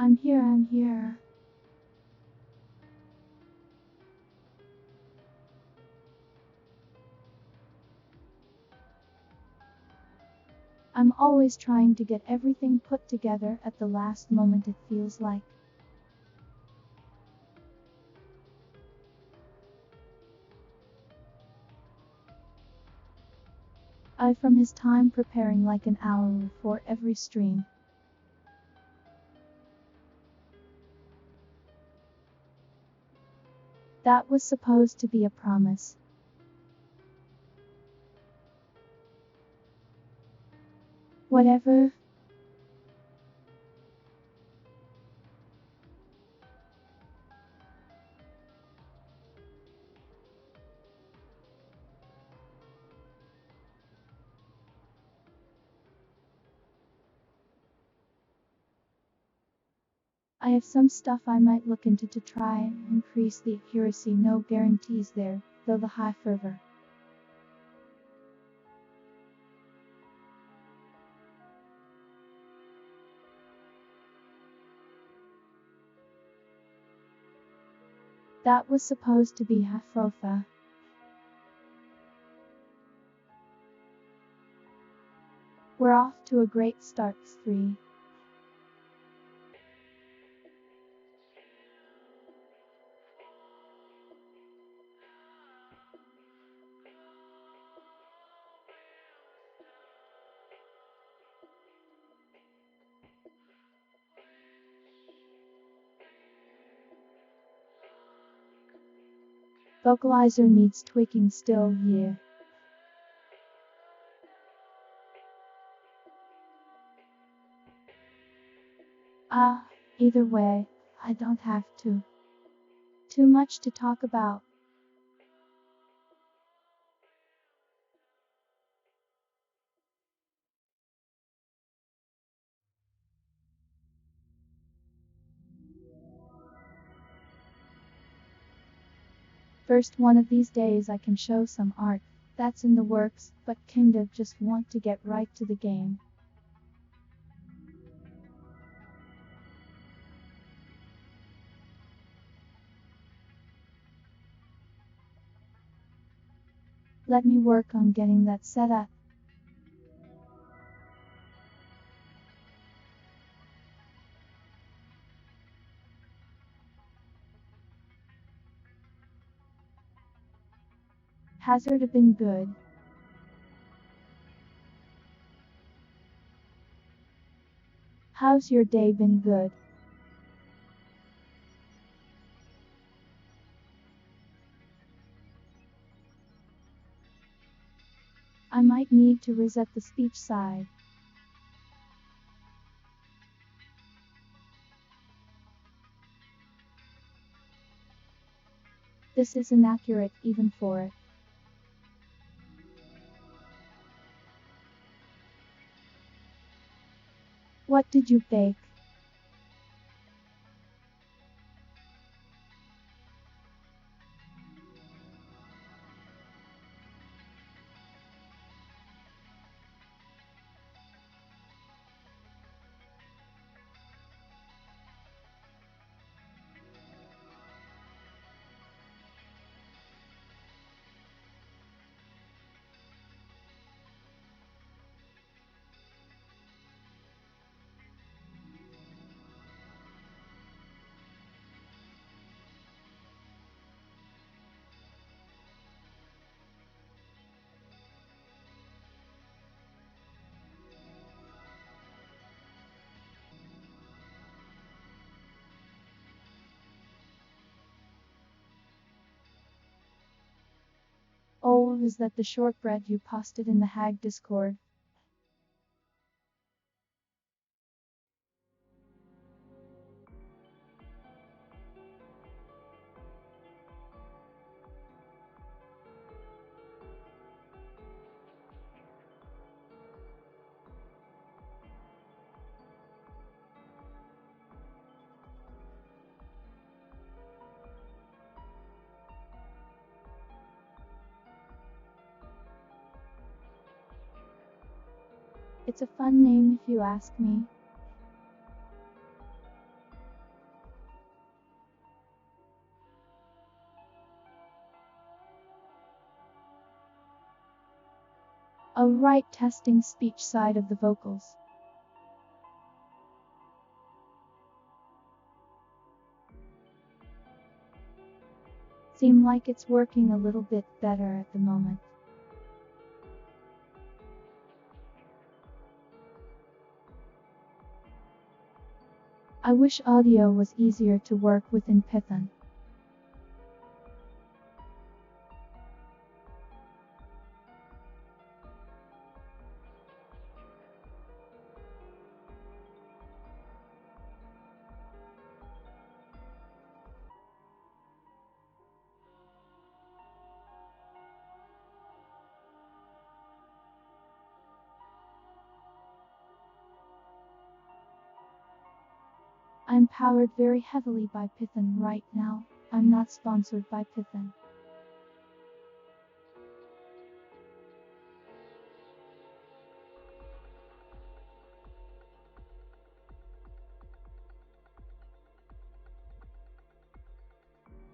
I'm here, I'm here. I'm always trying to get everything put together at the last moment, it feels like. From his time preparing like an hour before every stream. That was supposed to be a promise. Whatever. I have some stuff I might look into to try and increase the accuracy. No guarantees there, though the high fervor. That was supposed to be Hafrofa. We're off to a great start. 3. Vocalizer needs tweaking still, yeah. Either way, I don't have to. Too much to talk about. First one of these days I can show some art. That's in the works, but kinda just want to get right to the game. Let me work on getting that set up. Hazard been good. How's your day been? Good. I might need to reset the speech side. This is inaccurate even for it. What did you bake? Oh, is that the shortbread you posted in the Hag Discord? It's a fun name if you ask me. Alright, testing speech side of the vocals. Seem like it's working a little bit better at the moment. I wish audio was easier to work with in Python. I'm powered very heavily by Python right now. I'm not sponsored by Python.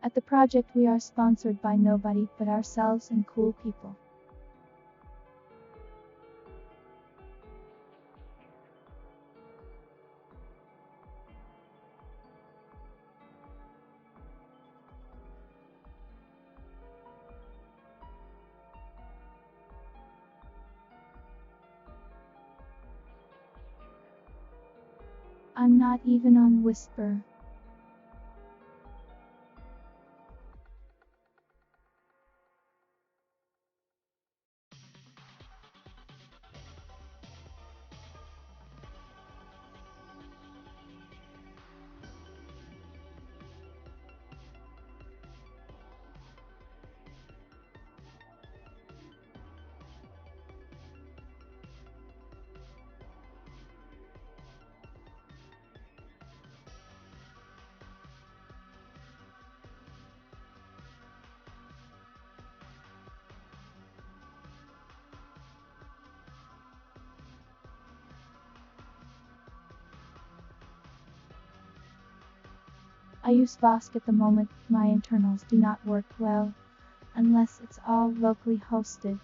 At the project we are sponsored by nobody but ourselves and cool people. I'm not even on Whisper. I use Vosk at the moment. My internals do not work well, unless it's all locally hosted.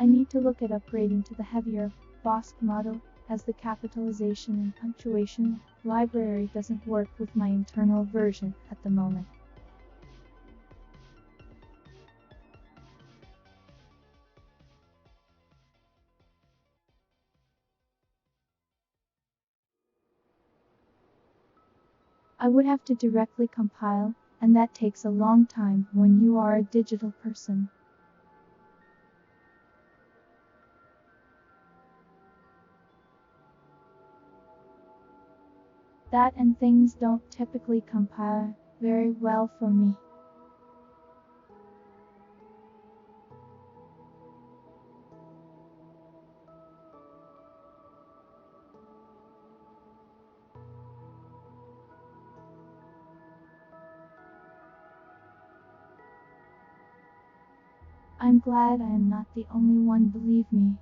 I need to look at upgrading to the heavier Vosk model, as the capitalization and punctuation library doesn't work with my internal version at the moment. I would have to directly compile, and that takes a long time when you are a digital person. That and things don't typically compile very well for me. I'm glad I am not the only one, believe me.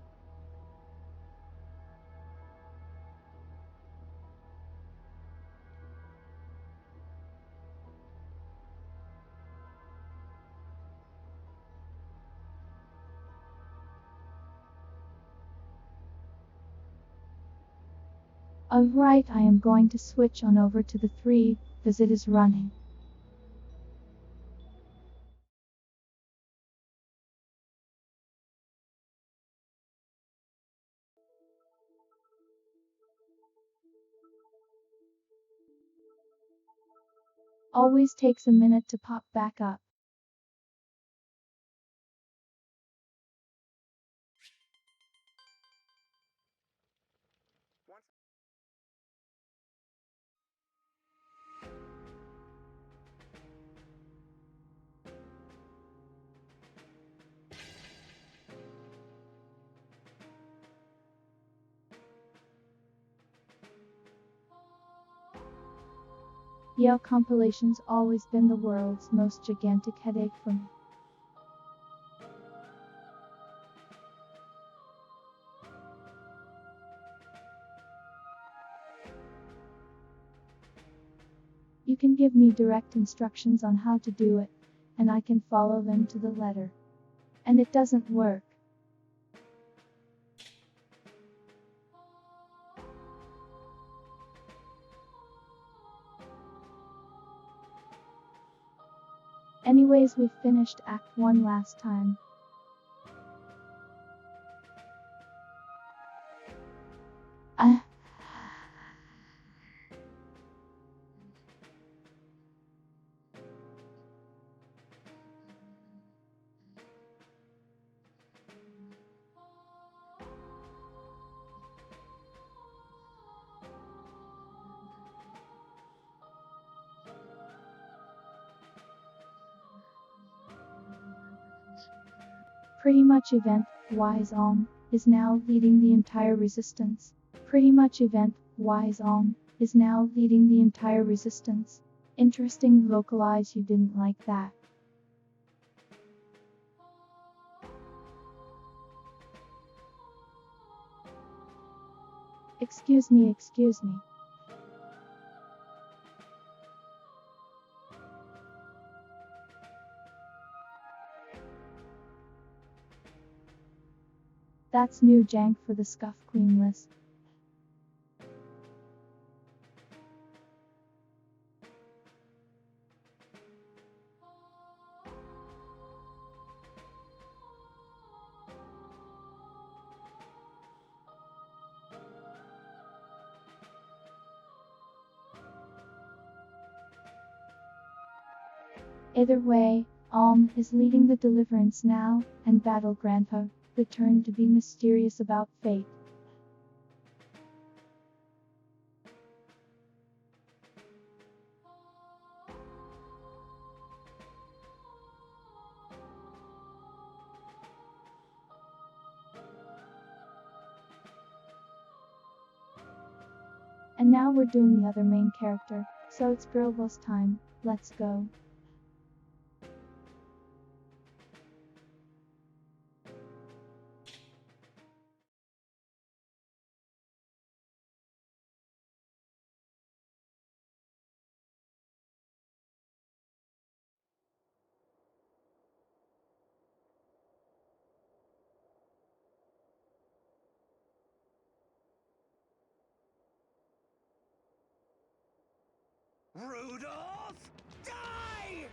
Alright, I am going to switch on over to the 3, because it is running. Always takes a minute to pop back up. Yale compilation's always been the world's most gigantic headache for me. You can give me direct instructions on how to do it, and I can follow them to the letter. And it doesn't work. Anyways, we finished Act 1 last time. Pretty much event-wise is now leading the entire resistance. Pretty much event-wise is now leading the entire resistance. Interesting VocAlice, you didn't like that. Excuse me. That's new jank for the Scuff Queen list. Either way, is leading the deliverance now, and Battle Grandpa returned to be mysterious about fate. And now we're doing the other main character, so it's Girlboss time. Let's go. Rudolph, die!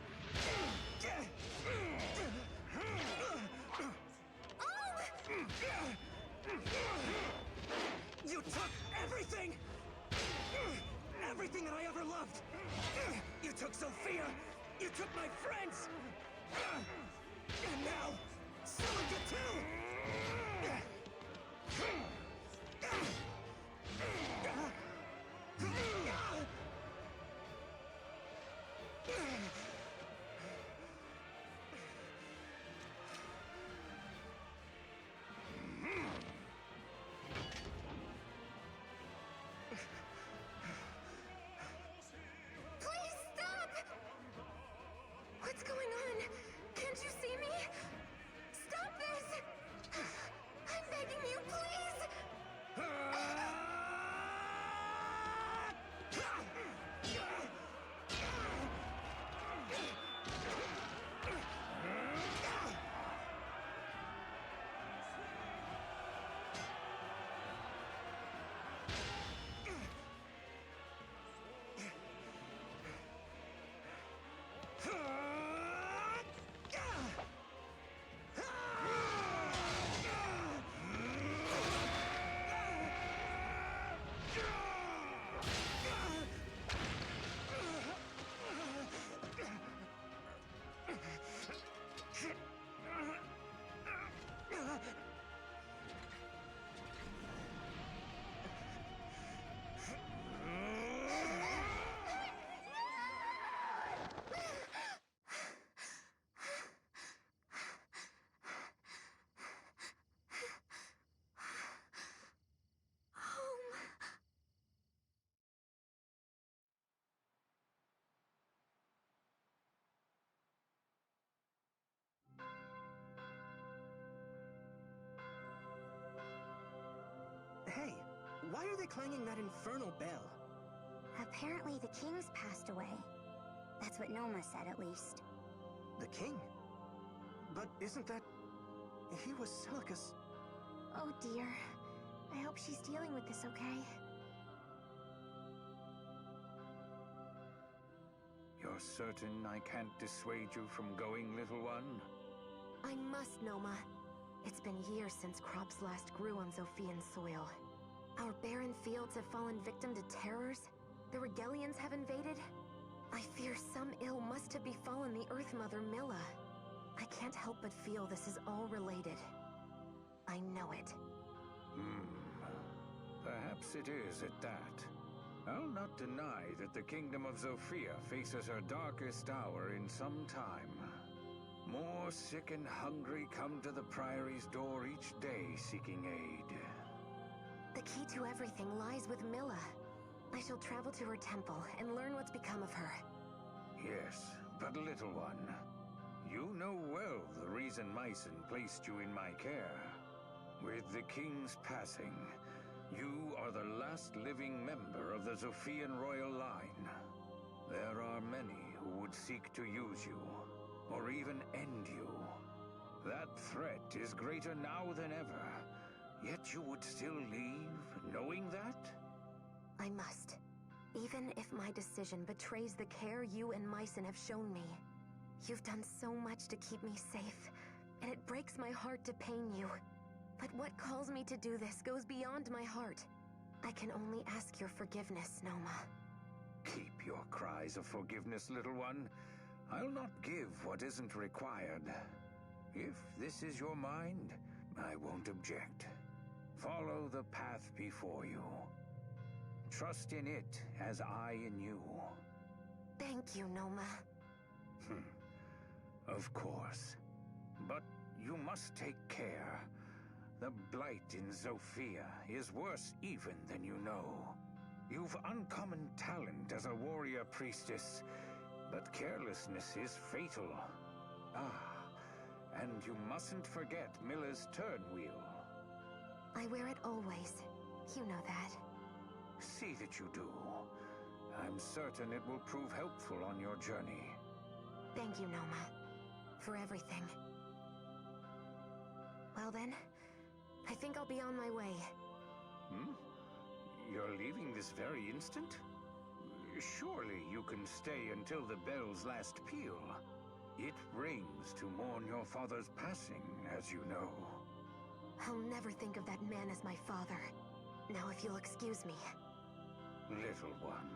You took everything! Everything that I ever loved! You took Sophia! You took my friends! And now, Celica too! What's going on? Can't you see me? Stop this! I'm begging you, please! Why are they clanging that infernal bell? Apparently the king's passed away. That's what Noma said, at least. The king? But isn't that... He was Celica's... Oh dear. I hope she's dealing with this okay. You're certain I can't dissuade you from going, little one? I must, Noma. It's been years since crops last grew on Zophian soil. Our barren fields have fallen victim to terrors. The Regalians have invaded. I fear some ill must have befallen the Earth Mother Milla. I can't help but feel this is all related. I know it. Perhaps it is at that. I'll not deny that the Kingdom of Zofia faces her darkest hour in some time. More sick and hungry come to the Priory's door each day seeking aid. The key to everything lies with Milla. I shall travel to her temple and learn what's become of her. Yes, but little one, you know well the reason Mycen placed you in my care. With the king's passing, you are the last living member of the Zophian royal line. There are many who would seek to use you, or even end you. That threat is greater now than ever, yet you would still leave, knowing that? I must. Even if my decision betrays the care you and Mycen have shown me. You've done so much to keep me safe, and it breaks my heart to pain you. But what calls me to do this goes beyond my heart. I can only ask your forgiveness, Noma. Keep your cries of forgiveness, little one. I'll not give what isn't required. If this is your mind, I won't object. Follow the path before you. Trust in it as I in you. Thank you, Noma. Of course. But you must take care. The blight in Zofia is worse even than you know. You've uncommon talent as a warrior priestess, but carelessness is fatal. And you mustn't forget Milla's turn wheel. I wear it always. You know that. See that you do. I'm certain it will prove helpful on your journey. Thank you, Noma. For everything. Well then, I think I'll be on my way. You're leaving this very instant? Surely you can stay until the bell's last peal. It rings to mourn your father's passing, as you know. I'll never think of that man as my father. Now if you'll excuse me. Little one.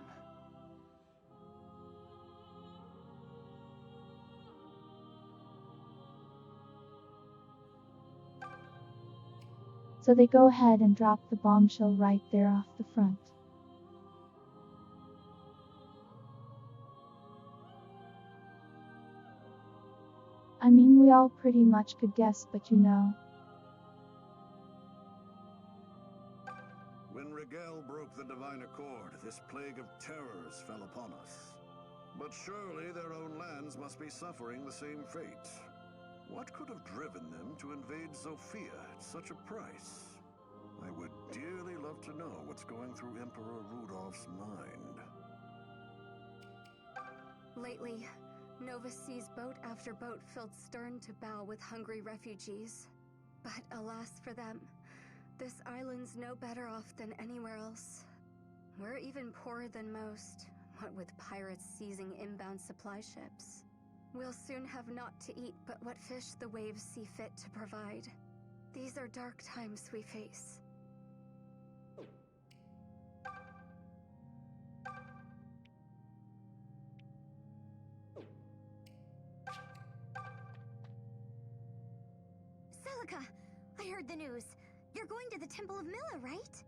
So they go ahead and drop the bombshell right there off the front. I mean, we all pretty much could guess, but you know. When Regal broke the divine accord, this plague of terrors fell upon us. But surely their own lands must be suffering the same fate. What could have driven them to invade Zofia at such a price? I would dearly love to know what's going through Emperor Rudolph's mind. Lately, Nova sees boat after boat filled stern to bow with hungry refugees. But alas for them, this island's no better off than anywhere else. We're even poorer than most, what with pirates seizing inbound supply ships. We'll soon have naught to eat but what fish the waves see fit to provide. These are dark times we face. Celica, I heard the news. You're going to the Temple of Milla, right?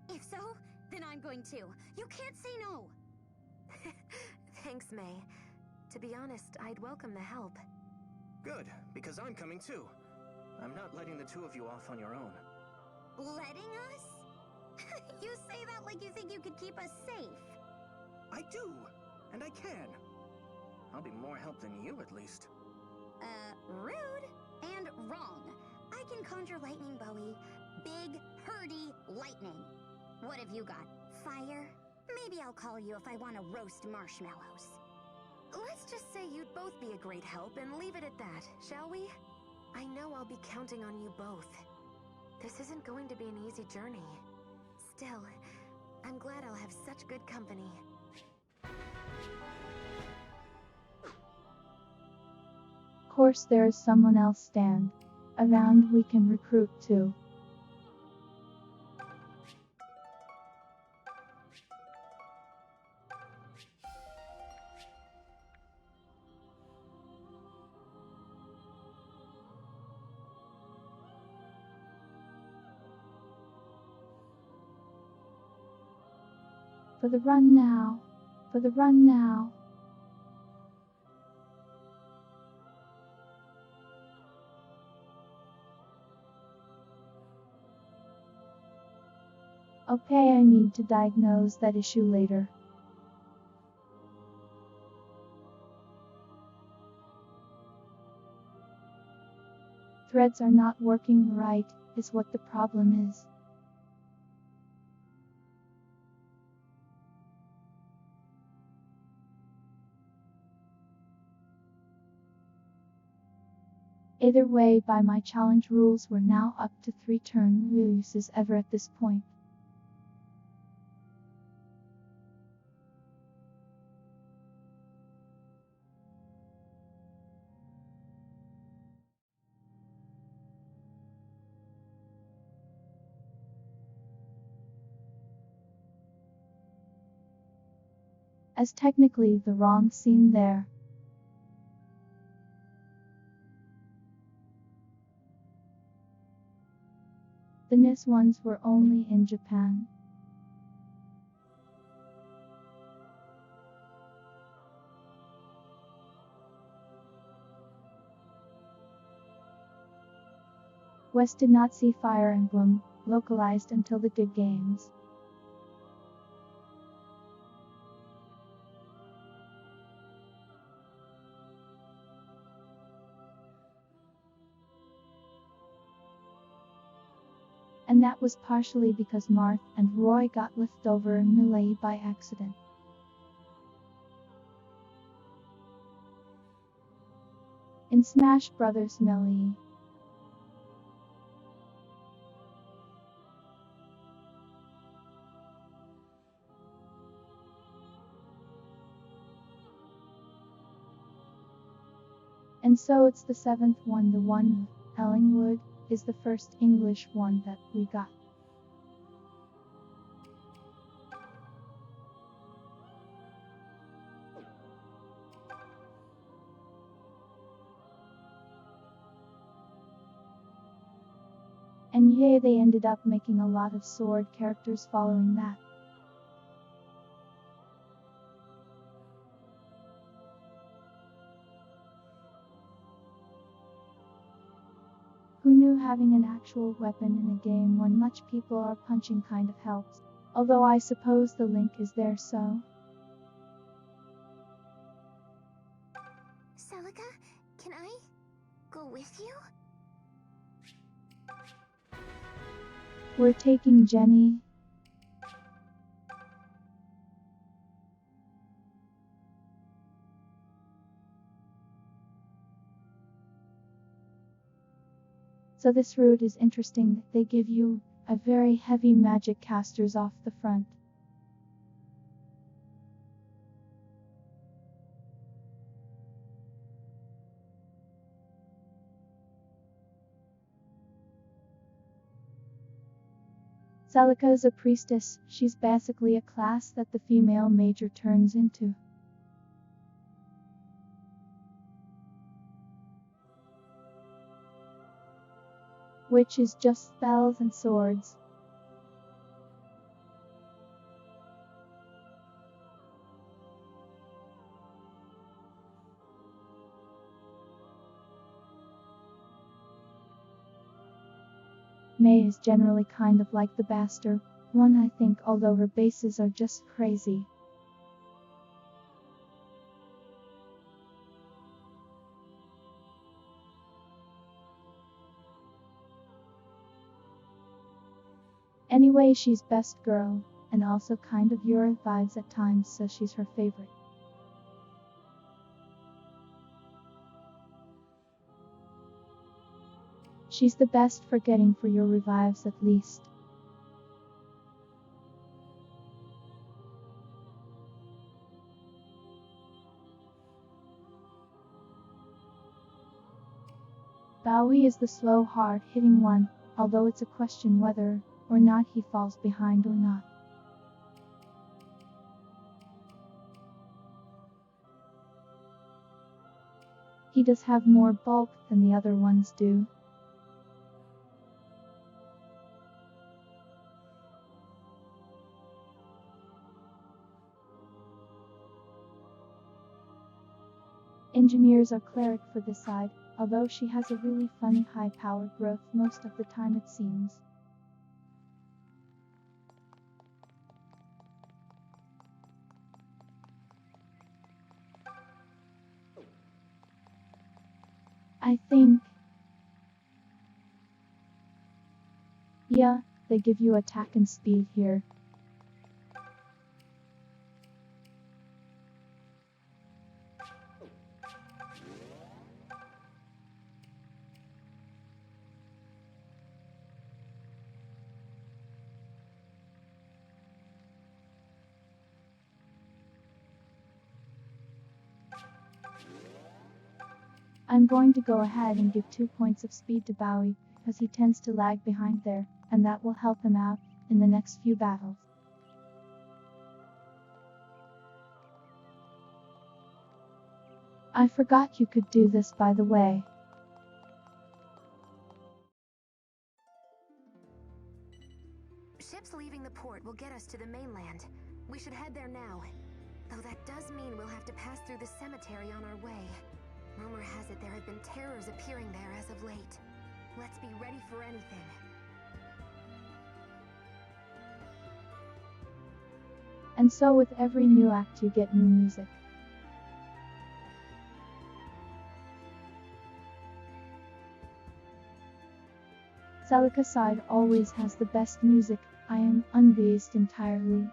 If so, then I'm going too. You can't say no. Thanks, May. To be honest, I'd welcome the help. Good, because I'm coming too. I'm not letting the two of you off on your own. Letting us? You say that like you think you could keep us safe. I do, and I can. I'll be more help than you, at least. Rude and wrong. I can conjure lightning, Bowie. Big, Purdy lightning. What have you got? Fire? Maybe I'll call you if I want to roast marshmallows. Let's just say you'd both be a great help and leave it at that, shall we? I know I'll be counting on you both. This isn't going to be an easy journey. Still, I'm glad I'll have such good company. Of course there is someone else stand around we can recruit too. For the run now. For the run now. Okay, I need to diagnose that issue later. Threads are not working right, is what the problem is. Either way, by my challenge rules, we're now up to 3 turn uses ever at this point. As technically the wrong scene there. The NIS ones were only in Japan. West did not see Fire Emblem localized until the good games. And that was partially because Marth and Roy got left over in Melee by accident. In Smash Bros. Melee. And so it's the 7th one, the one with Ellingwood is the first English one that we got. And yay, they ended up making a lot of sword characters following that. Who knew having an actual weapon in a game when much people are punching kind of helps? Although I suppose the link is there, so. Celica, can I go with you? We're taking Jenny. So this route is interesting. They give you a very heavy magic casters off the front. Celica is a priestess. She's basically a class that the female major turns into. Which is just spells and swords. May is generally kind of like the bastard one, I think, although her bases are just crazy. Anyway, she's best girl, and also kind of Yura vibes at times, so she's her favorite. She's the best for getting for your revives at least. Bowie is the slow, hard-hitting one, although it's a question whether or not he falls behind or not. He does have more bulk than the other ones do. Engineers are cleric for this side, although she has a really funny high power growth most of the time it seems. I think. Yeah, they give you attack and speed here. I'm going to go ahead and give 2 points of speed to Bowie, because he tends to lag behind there, and that will help him out in the next few battles. I forgot you could do this, by the way. Ships leaving the port will get us to the mainland. We should head there now. Though that does mean we'll have to pass through the cemetery on our way. Rumor has it there have been terrors appearing there as of late. Let's be ready for anything. And so with every new act you get new music. Celica side always has the best music. I am unbiased entirely.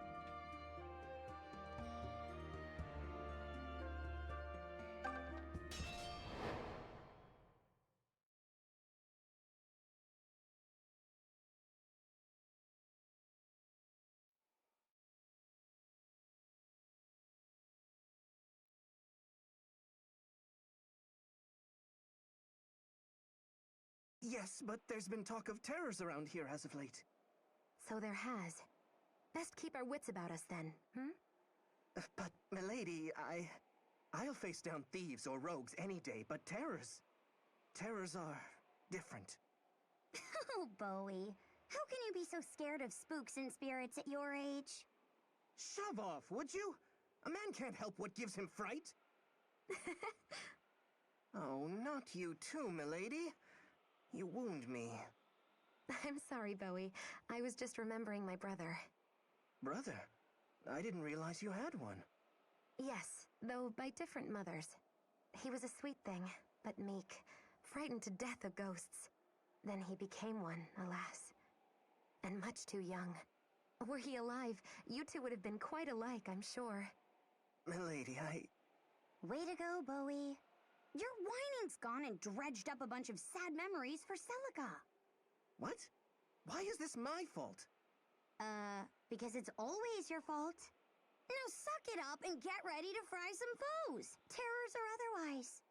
Yes, but there's been talk of terrors around here as of late. So there has. Best keep our wits about us then, hmm? But, milady, I'll face down thieves or rogues any day, but terrors are different. Oh, Bowie. How can you be so scared of spooks and spirits at your age? Shove off, would you? A man can't help what gives him fright. Oh, not you too, milady. You wound me. I'm sorry, Bowie. I was just remembering my brother. Brother? I didn't realize you had one. Yes, though by different mothers. He was a sweet thing, but meek, frightened to death of ghosts. Then he became one, alas. And much too young. Were he alive, you two would have been quite alike, I'm sure. Milady, Way to go, Bowie. Your whining's gone and dredged up a bunch of sad memories for Celica. What? Why is this my fault? Because it's always your fault. Now suck it up and get ready to fry some foes, terrors or otherwise.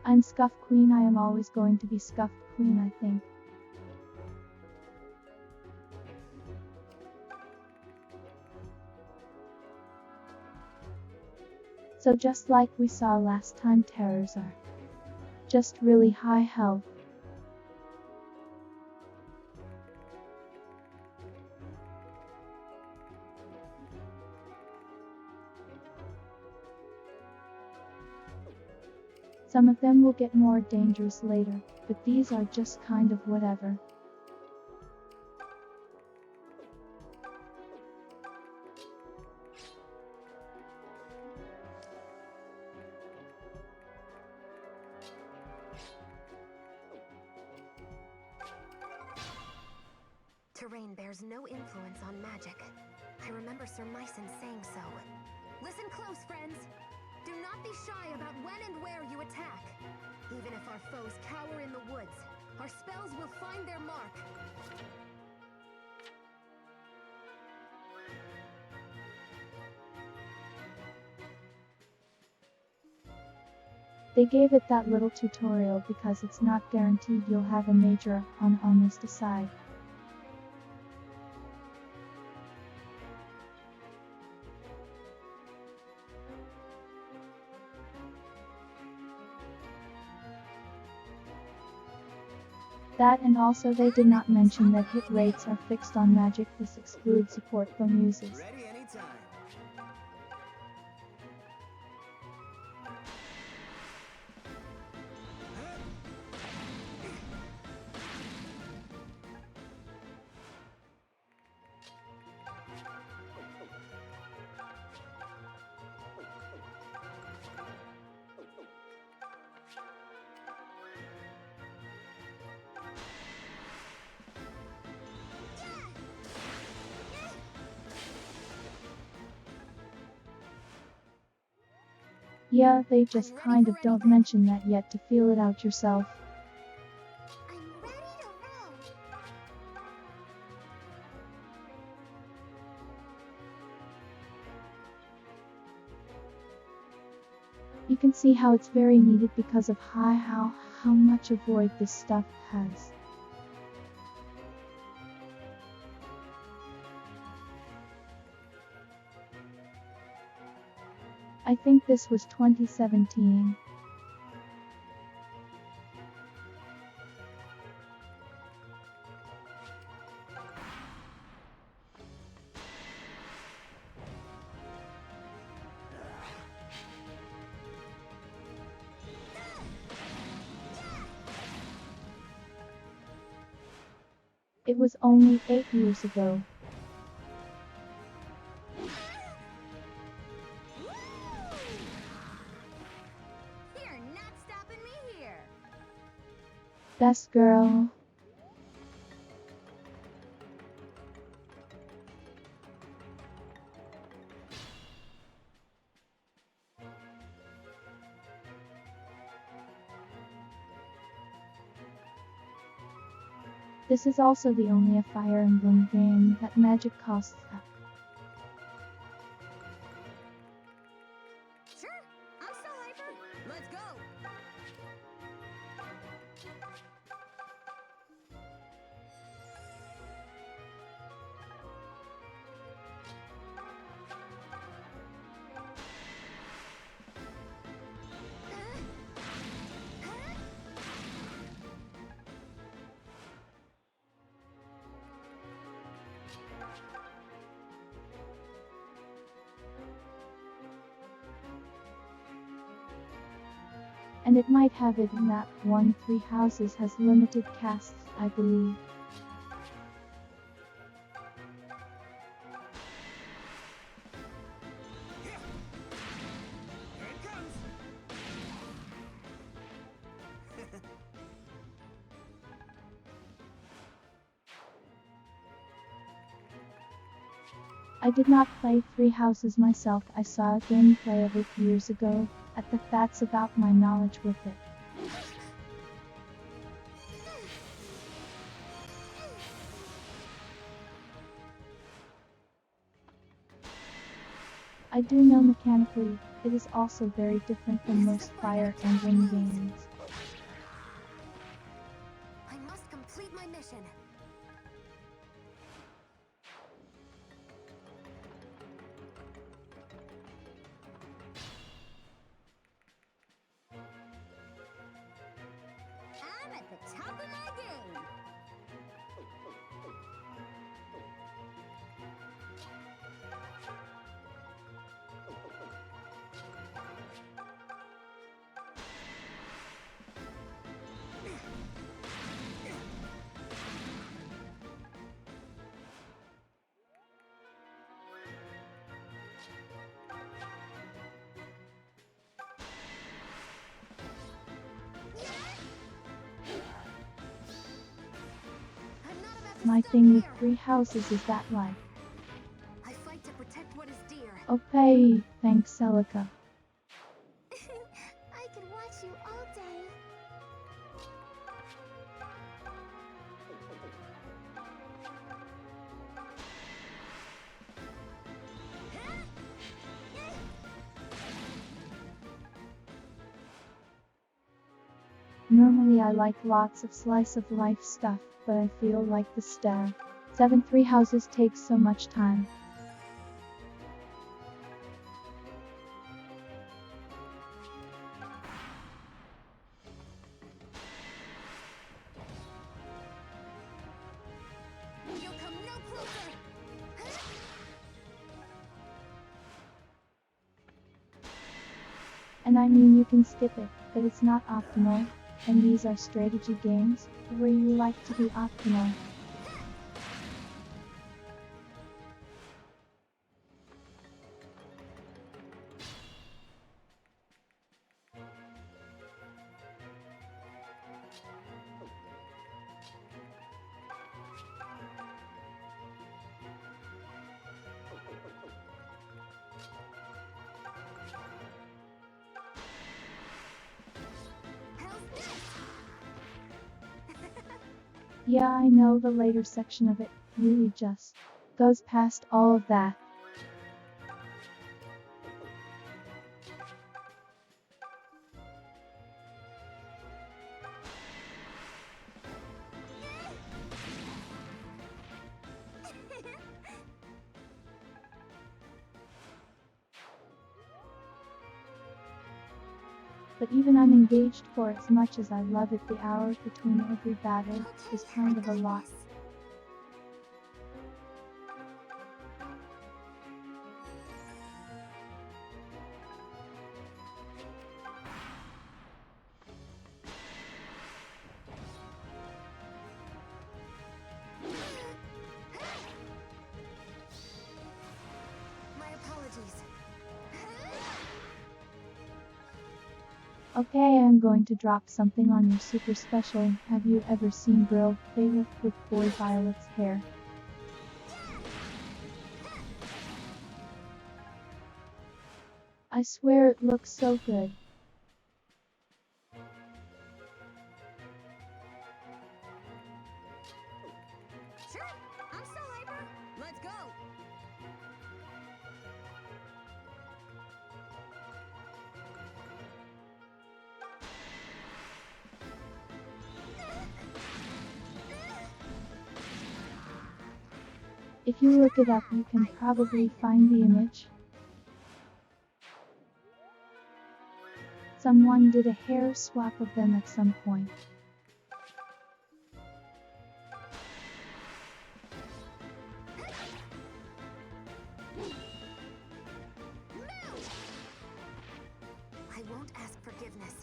I'm Scuff Queen. I am always going to be Scuffed Queen, I think. So just like we saw last time, terrors are just really high health. Some of them will get more dangerous later, but these are just kind of whatever. Terrain bears no influence on magic. I remember Sir Myson saying so. Listen close, friends. Do not be shy about when and where you attack. Even if our foes cower in the woods, our spells will find their mark. They gave it that little tutorial because it's not guaranteed you'll have a major on this decide. That, and also they did not mention that hit rates are fixed on magic. This excludes support from users. Ready anytime. Yeah, they just kind of don't mention that yet to feel it out yourself. I'm ready to roll. You can see how it's very needed because of how much avoid this stuff has. I think this was 2017. It was only 8 years ago. You're not stopping me here. Best girl. This is also the only Fire Emblem game that magic costs that. Sure, I'm still hyper. Let's go. And it might have it in that 1-3 houses has limited casts, I believe. Here it comes. I did not play 3 Houses myself. I saw a gameplay of it years ago. That's about my knowledge with it. I do know mechanically, it is also very different from most Fire Emblem games. I must complete my mission. I'm at the top of my game. My thing with 3 houses is that like. I fight to protect what is dear. Okay, thanks Celica. I could watch you all day. Normally I like lots of slice of life stuff, but I feel like the stab 7 3 houses takes so much time. You'll come no closer. And I mean you can skip it, but it's not optimal, and these are strategy games, where you like to be optimal. How's this? Yeah, I know the later section of it really just goes past all of that. But even I'm engaged for as much as I love it, the hour between every battle is kind of a lot. My apologies. Okay, I'm going to drop something on your super special. Have you ever seen Girlboss with Boy Violet's hair? I swear it looks so good. Sure, I'm still hyper. Let's go. If you look it up, you can probably find the image. Someone did a hair swap of them at some point. I won't ask forgiveness.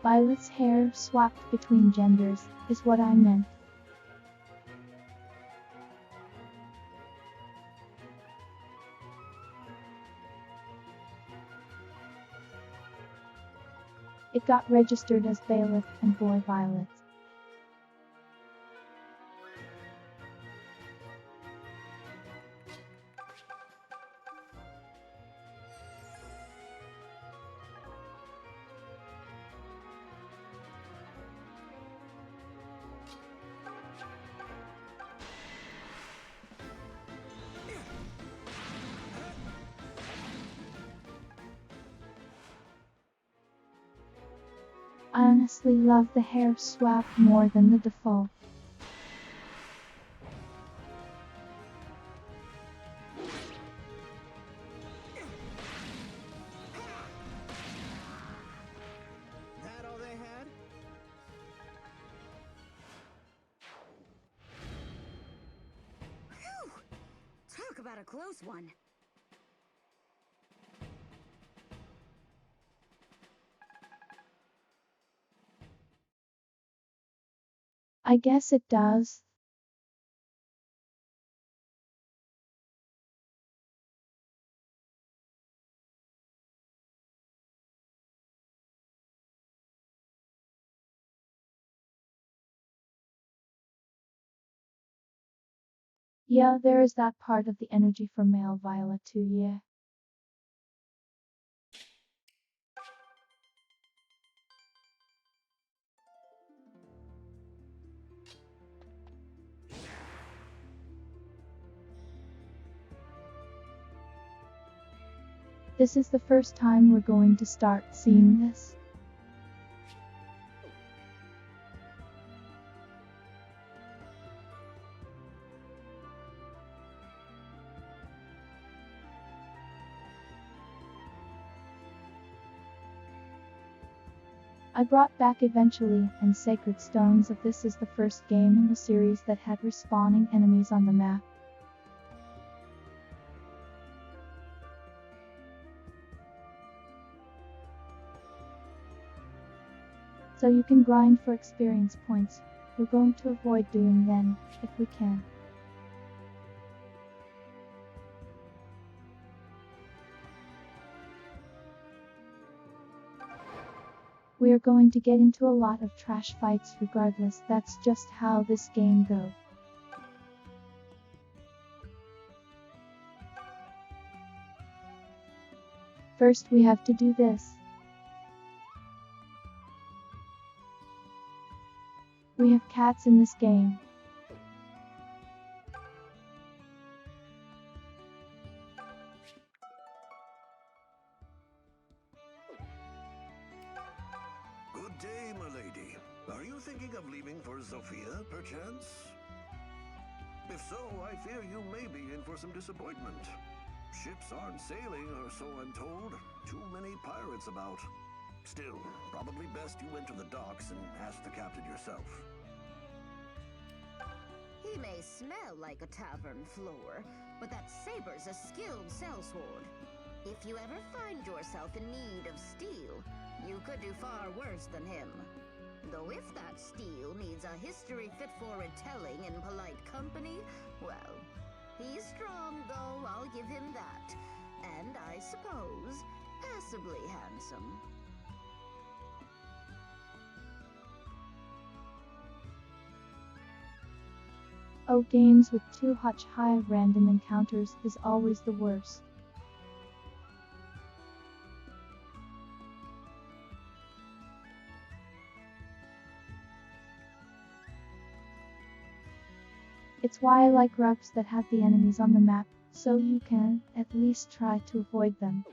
Violet's hair swapped between genders, is what I meant. It got registered as Bailiff and Boy Violet. I honestly love the hair swap more than the default. That all they had? Whew! Talk about a close one. I guess it does. Yeah, there is that part of the energy from male Violet too, yeah. This is the first time we're going to start seeing this. I brought back Eventually and Sacred Stones of this is the first game in the series that had respawning enemies on the map. So you can grind for experience points. We're going to avoid doing them, if we can. We are going to get into a lot of trash fights regardless, that's just how this game goes. First we have to do this. We have cats in this game. Good day, my lady. Are you thinking of leaving for Sophia, perchance? If so, I fear you may be in for some disappointment. Ships aren't sailing, or so I'm told. Too many pirates about. Still, probably best you went to the docks and asked the captain yourself. He may smell like a tavern floor, but that saber's a skilled sellsword. If you ever find yourself in need of steel, you could do far worse than him. Though if that steel needs a history fit for retelling in polite company, well, he's strong though, I'll give him that. And I suppose, passably handsome. Oh, games with too much high random encounters is always the worst. It's why I like routes that have the enemies on the map, so you can at least try to avoid them.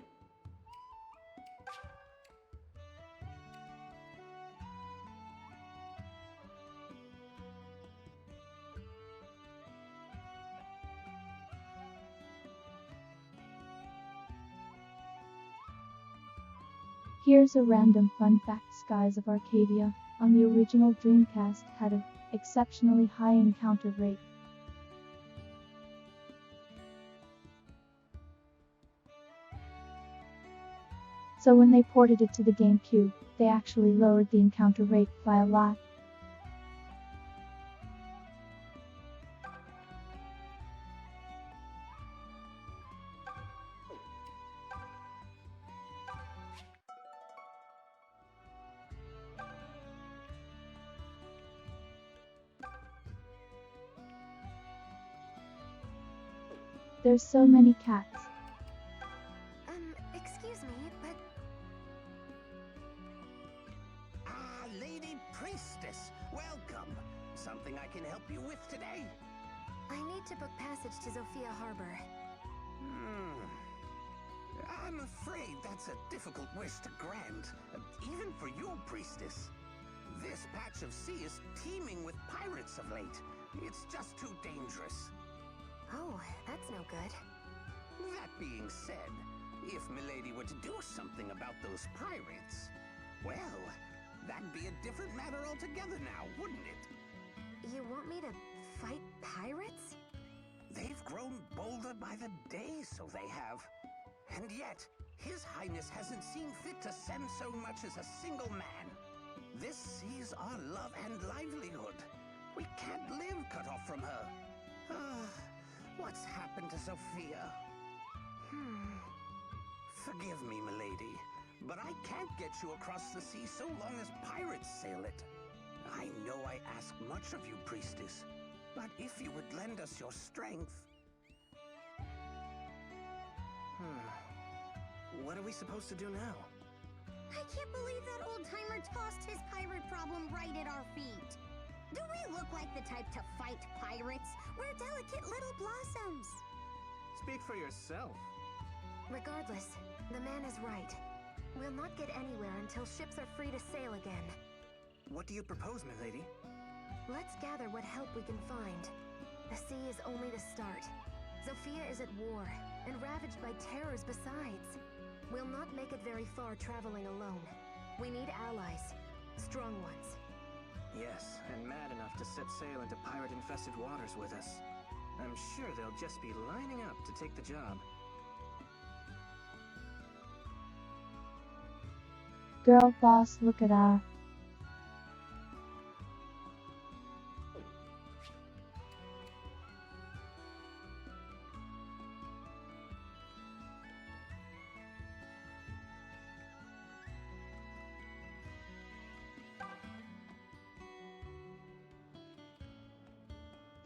Here's a random fun fact: Skies of Arcadia, on the original Dreamcast, had an exceptionally high encounter rate. So when they ported it to the GameCube, they actually lowered the encounter rate by a lot. There's so many cats. Excuse me, but... Ah, Lady Priestess, welcome. Something I can help you with today? I need to book passage to Zofia Harbor. I'm afraid that's a difficult wish to grant, even for you, Priestess. This patch of sea is teeming with pirates of late. It's just too dangerous. Oh, that's no good. That being said, if Milady were to do something about those pirates, well, that'd be a different matter altogether now, wouldn't it? You want me to fight pirates? They've grown bolder by the day, so they have. And yet, His Highness hasn't seen fit to send so much as a single man. This sea's our love and livelihood. We can't live cut off from her. What's happened to Sophia? Forgive me, milady, but I can't get you across the sea so long as pirates sail it. I know I ask much of you, priestess, but if you would lend us your strength... What are we supposed to do now? I can't believe that old-timer tossed his pirate problem right at our feet. Do we look like the type to fight pirates? We're delicate little blossoms. Speak for yourself. Regardless, the man is right. We'll not get anywhere until ships are free to sail again. What do you propose, milady? Let's gather what help we can find. The sea is only the start. Sophia is at war, and ravaged by terrors besides. We'll not make it very far traveling alone. We need allies. Strong ones. Yes, and mad enough to set sail into pirate-infested waters with us. I'm sure they'll just be lining up to take the job. Girlboss, look at her.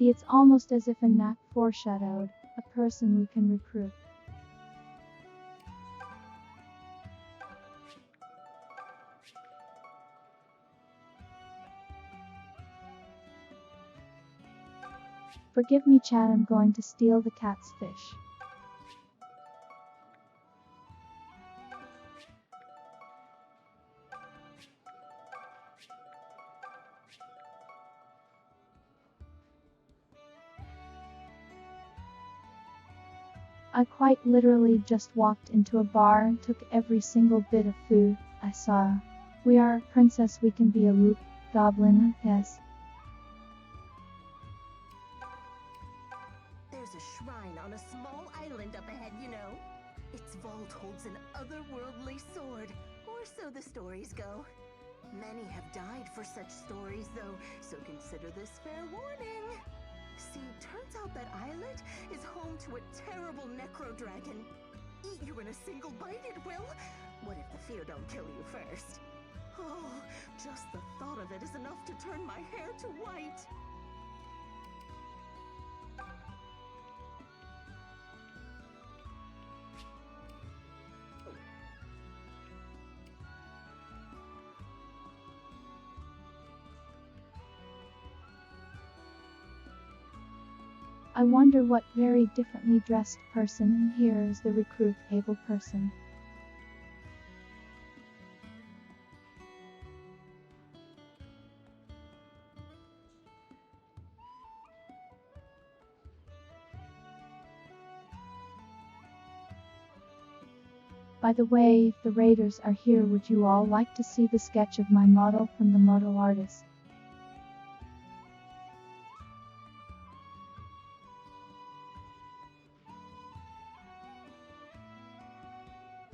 It's almost as if a knack foreshadowed a person we can recruit. Forgive me, Chad, I'm going to steal the cat's fish. I quite literally just walked into a bar and took every single bit of food I saw. We are a princess, we can be a loop goblin, yes. There's a shrine on a small island up ahead, you know. Its vault holds an otherworldly sword, or so the stories go. Many have died for such stories, though, so consider this fair warning. See, turns out that islet is home to a terrible necro-dragon. Eat you in a single bite, it will. What if the fear don't kill you first? Oh, just the thought of it is enough to turn my hair to white. I wonder what very differently dressed person in here is the recruit able person. By the way, if the raiders are here, would you all like to see the sketch of my model from the model artist?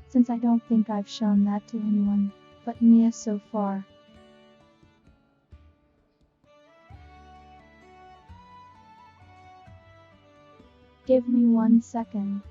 Since I don't think I've shown that to anyone but Mia so far. Give me 1 second.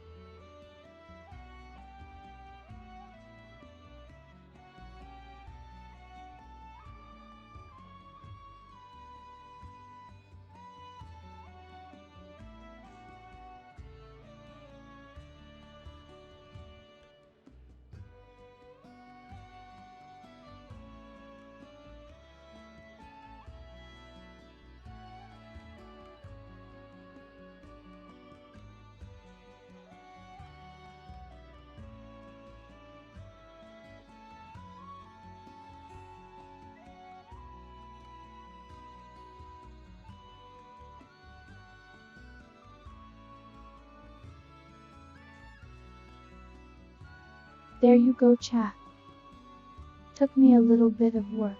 There you go, chat. Took me a little bit of work.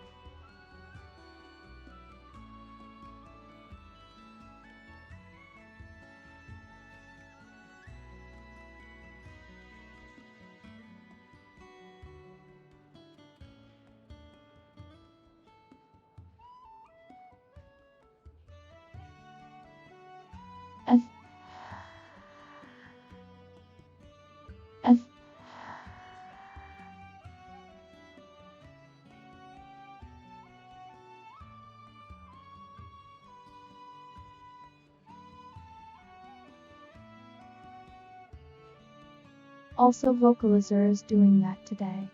Also Vocalizer is doing that today.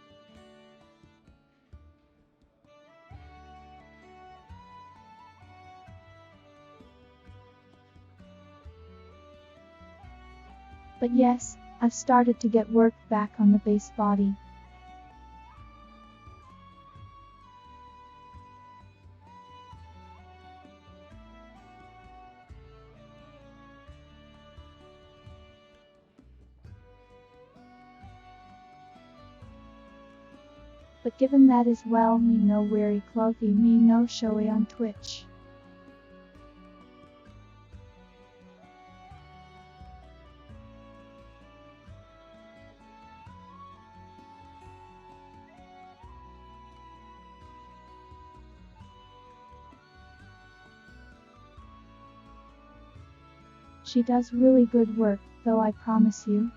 But yes, I've started to get work back on the base body. But given that as well, me no weary clothy, me no showy on Twitch. She does really good work, though, I promise you.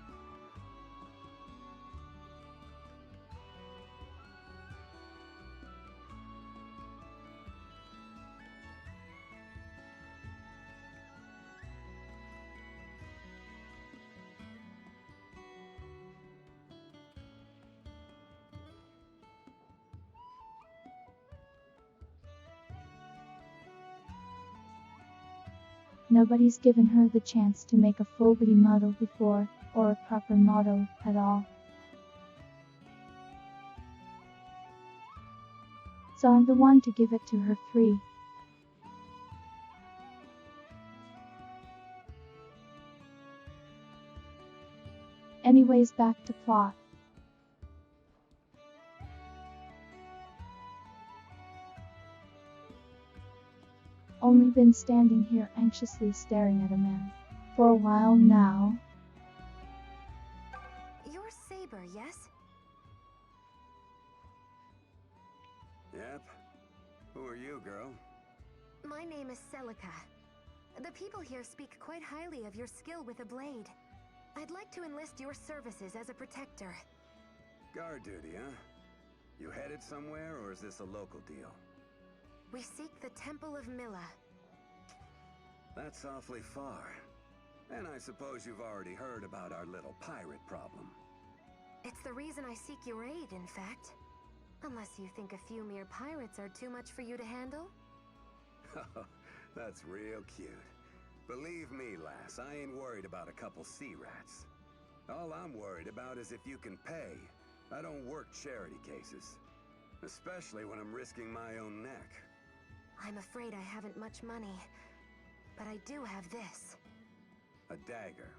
Nobody's given her the chance to make a full body model before, or a proper model at all. So I'm the one to give it to her free. Anyways, back to plot. Only been standing here anxiously staring at a man for a while now. You're Saber, yes? Yep. Who are you, girl? My name is Celica. The people here speak quite highly of your skill with a blade. I'd like to enlist your services as a protector. Guard duty, huh? You headed somewhere, or is this a local deal? We seek the Temple of Milla. That's awfully far. And I suppose you've already heard about our little pirate problem. It's the reason I seek your aid, in fact. Unless you think a few mere pirates are too much for you to handle? That's real cute. Believe me, lass, I ain't worried about a couple sea rats. All I'm worried about is if you can pay. I don't work charity cases. Especially when I'm risking my own neck. I'm afraid I haven't much money. But I do have this. A dagger.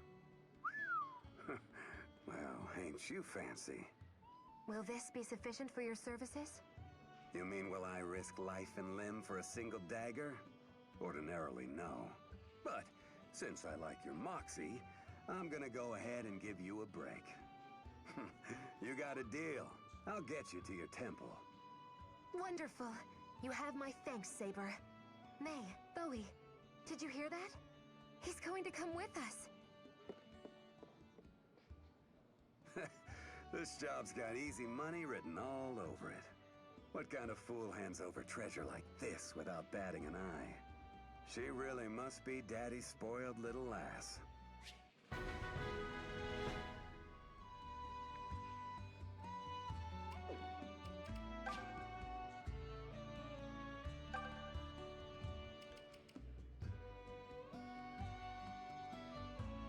Well, ain't you fancy? Will this be sufficient for your services? You mean will I risk life and limb for a single dagger? Ordinarily, no. But since I like your moxie, I'm gonna go ahead and give you a break. You got a deal. I'll get you to your temple. Wonderful. You have my thanks, Saber. May, Bowie, did you hear that? He's going to come with us. This job's got easy money written all over it. What kind of fool hands over treasure like this without batting an eye? She really must be Daddy's spoiled little lass.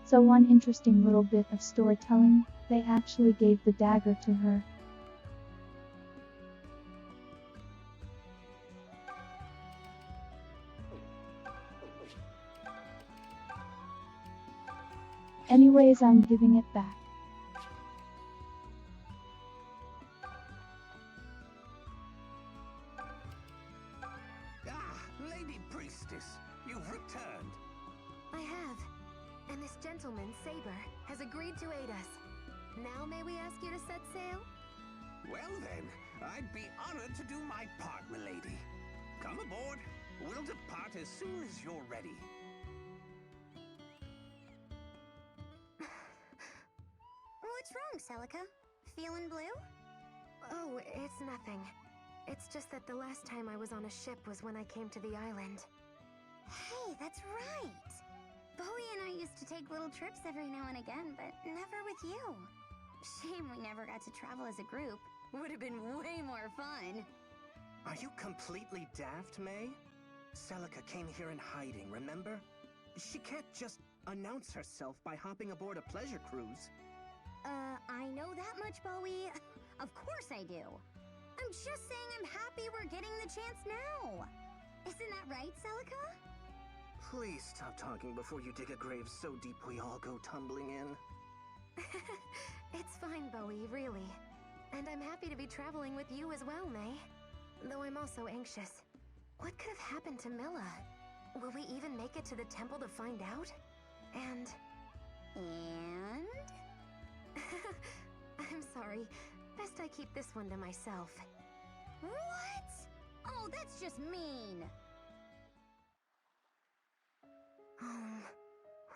So one interesting little bit of storytelling, they actually gave the dagger to her. Anyways, I'm giving it back. Ah, Lady Priestess, you've returned. I have. And this gentleman, Saber, has agreed to aid us. Now may we ask you to set sail? Well then, I'd be honored to do my part, milady. Come aboard. We'll depart as soon as you're ready. What's wrong, Celica? Feeling blue? Oh, it's nothing. It's just that the last time I was on a ship was when I came to the island. Hey, that's right! Bowie and I used to take little trips every now and again, but never with you. Shame we never got to travel as a group. Would have been way more fun. Are you completely daft, May? Celica came here in hiding, remember? She can't just announce herself by hopping aboard a pleasure cruise. I know that much, Bowie. Of course I do. I'm just saying I'm happy we're getting the chance now. Isn't that right, Celica? Please stop talking before you dig a grave so deep we all go tumbling in. It's fine, Bowie, really. And I'm happy to be traveling with you as well, May. Though I'm also anxious. What could have happened to Milla? Will we even make it to the temple to find out? And... I'm sorry. Best I keep this one to myself. What? Oh, that's just mean.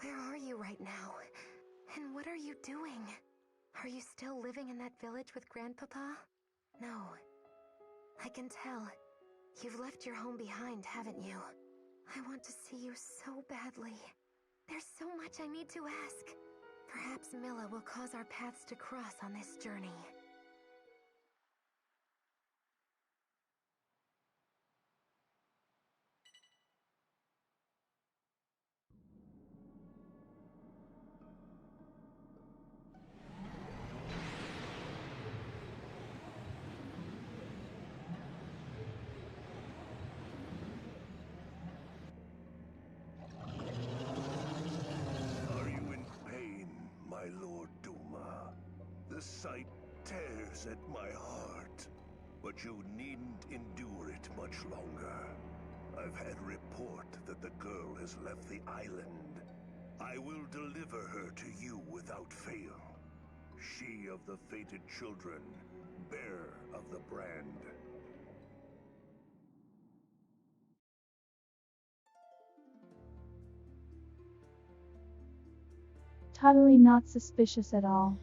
Where are you right now? And what are you doing? Are you still living in that village with Grandpapa? No. I can tell. You've left your home behind, haven't you? I want to see you so badly. There's so much I need to ask. Perhaps Milla will cause our paths to cross on this journey. Are you in pain, my Lord Duma? The sight tears at my heart, but you needn't endure it much longer. I've had report that the girl has left the island. I will deliver her to you without fail. She of the fated children, bearer of the brand. Totally not suspicious at all.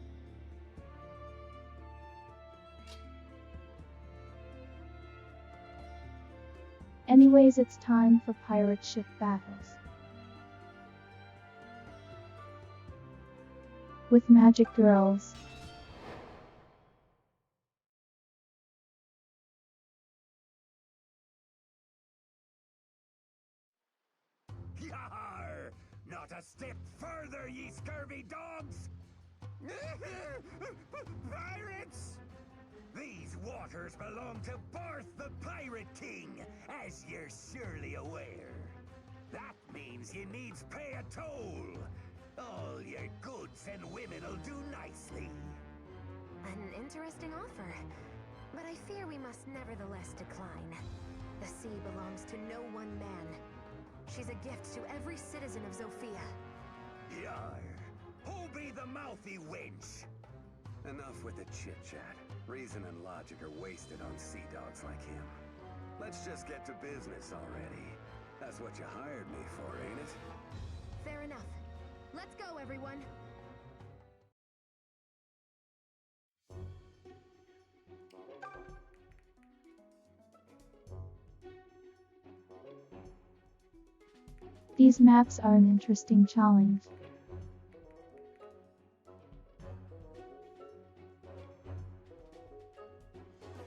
Anyways, it's time for pirate ship battles. With magic girls. Yar! Not a step further, ye scurvy dogs! Pirates! These waters belong to Barth the Pirate King, as you're surely aware. That means you needs pay a toll. All your goods and women'll do nicely. An interesting offer. But I fear we must nevertheless decline. The sea belongs to no one man. She's a gift to every citizen of Zofia. Yar! Who be the mouthy wench? Enough with the chit-chat. Reason and logic are wasted on sea dogs like him. Let's just get to business already. That's what you hired me for, ain't it? Fair enough. Let's go, everyone. These maps are an interesting challenge.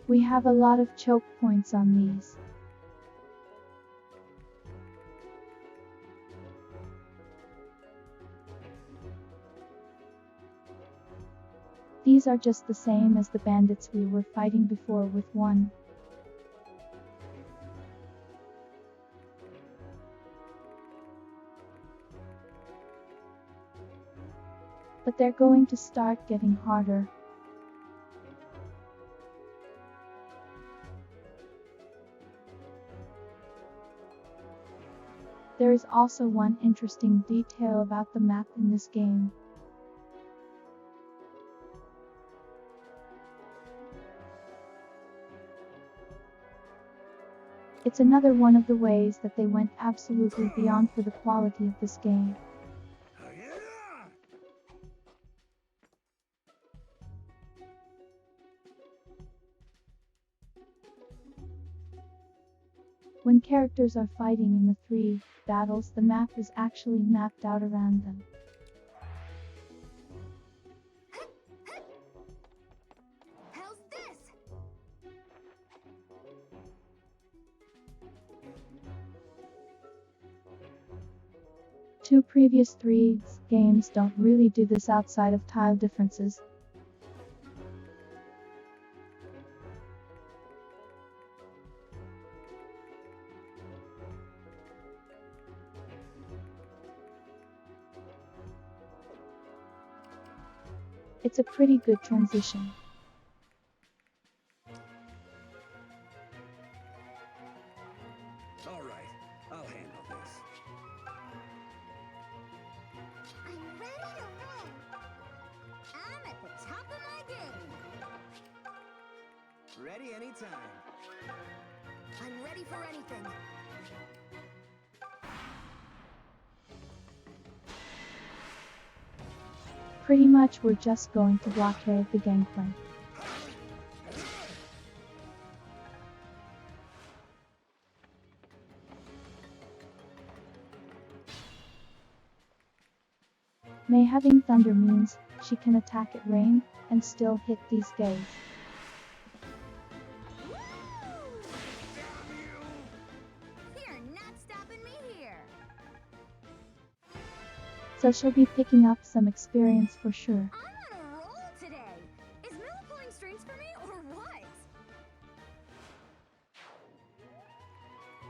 We have a lot of choke points on these. These are just the same as the bandits we were fighting before with one. But they're going to start getting harder. There is also one interesting detail about the map in this game. It's another one of the ways that they went absolutely beyond for the quality of this game. When characters are fighting in the 3 battles, the map is actually mapped out around them. two previous 3 games don't really do this outside of tile differences. It's a pretty good transition. All right, I'll handle this. I'm ready to win. I'm at the top of my game. Ready anytime. I'm ready for anything. Pretty much we're just going to blockade the gangplank. May having thunder means she can attack at rain and still hit these guys. You're not stopping me here. So she'll be picking up some experience for sure. I'm on a roll today. Is Mila pulling strings for me or what?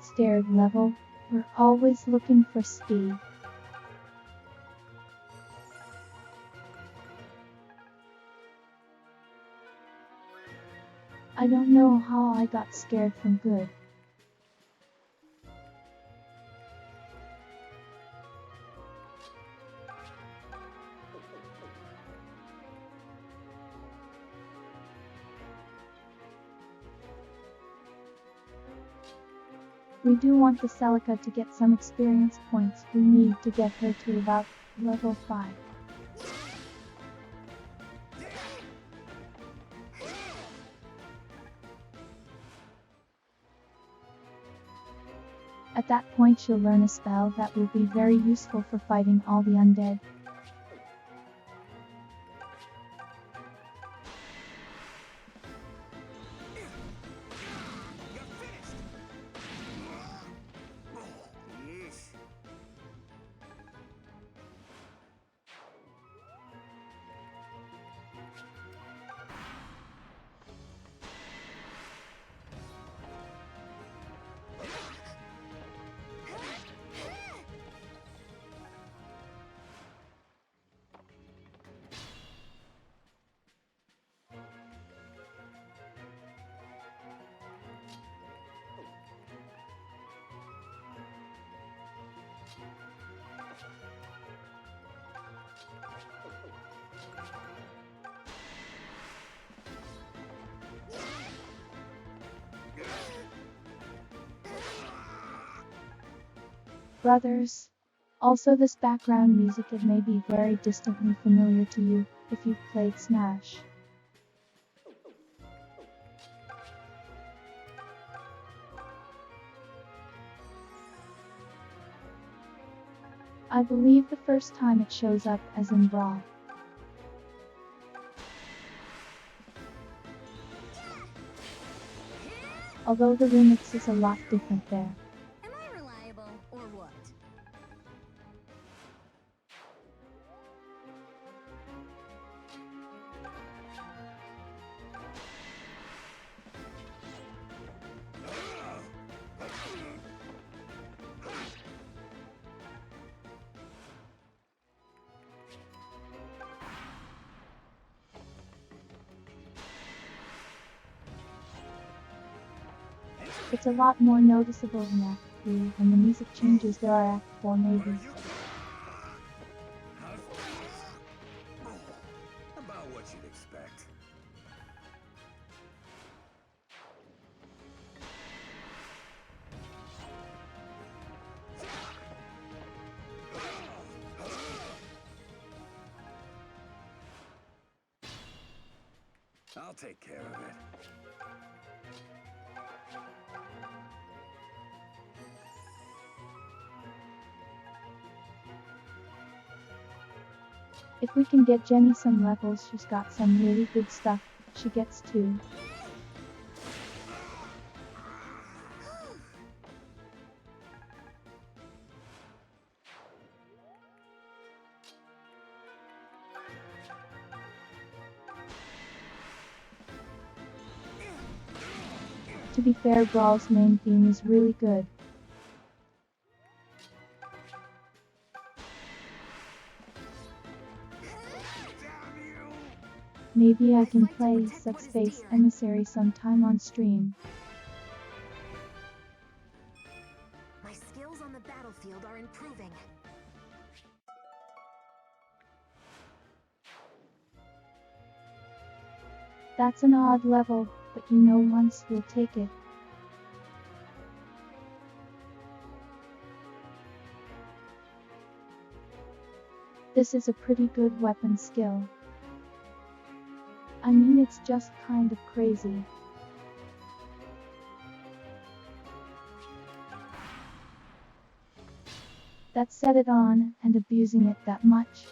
Stared level, we're always looking for speed. I don't know how I got scared from good. We do want the Celica to get some experience points. We need to get her to about level 5. At that point she'll learn a spell that will be very useful for fighting all the undead. Yeesh. Brothers. Also this background music, it may be very distantly familiar to you if you've played Smash. I believe the first time it shows up as in Brawl. Although the remix is a lot different there. Am I reliable or what? It's a lot more noticeable in Act 3, when the music changes there are Act 4 maybe. About what you'd expect. I'll take care of it. If we can get Jenny some levels, she's got some really good stuff. She gets 2. To be fair, Brawl's main theme is really good. Maybe I can play Subspace Emissary sometime on stream. My skills on the battlefield are improving. That's an odd level, but you know once we'll take it. This is a pretty good weapon skill. I mean, it's just kind of crazy. That set it on, and abusing it that much.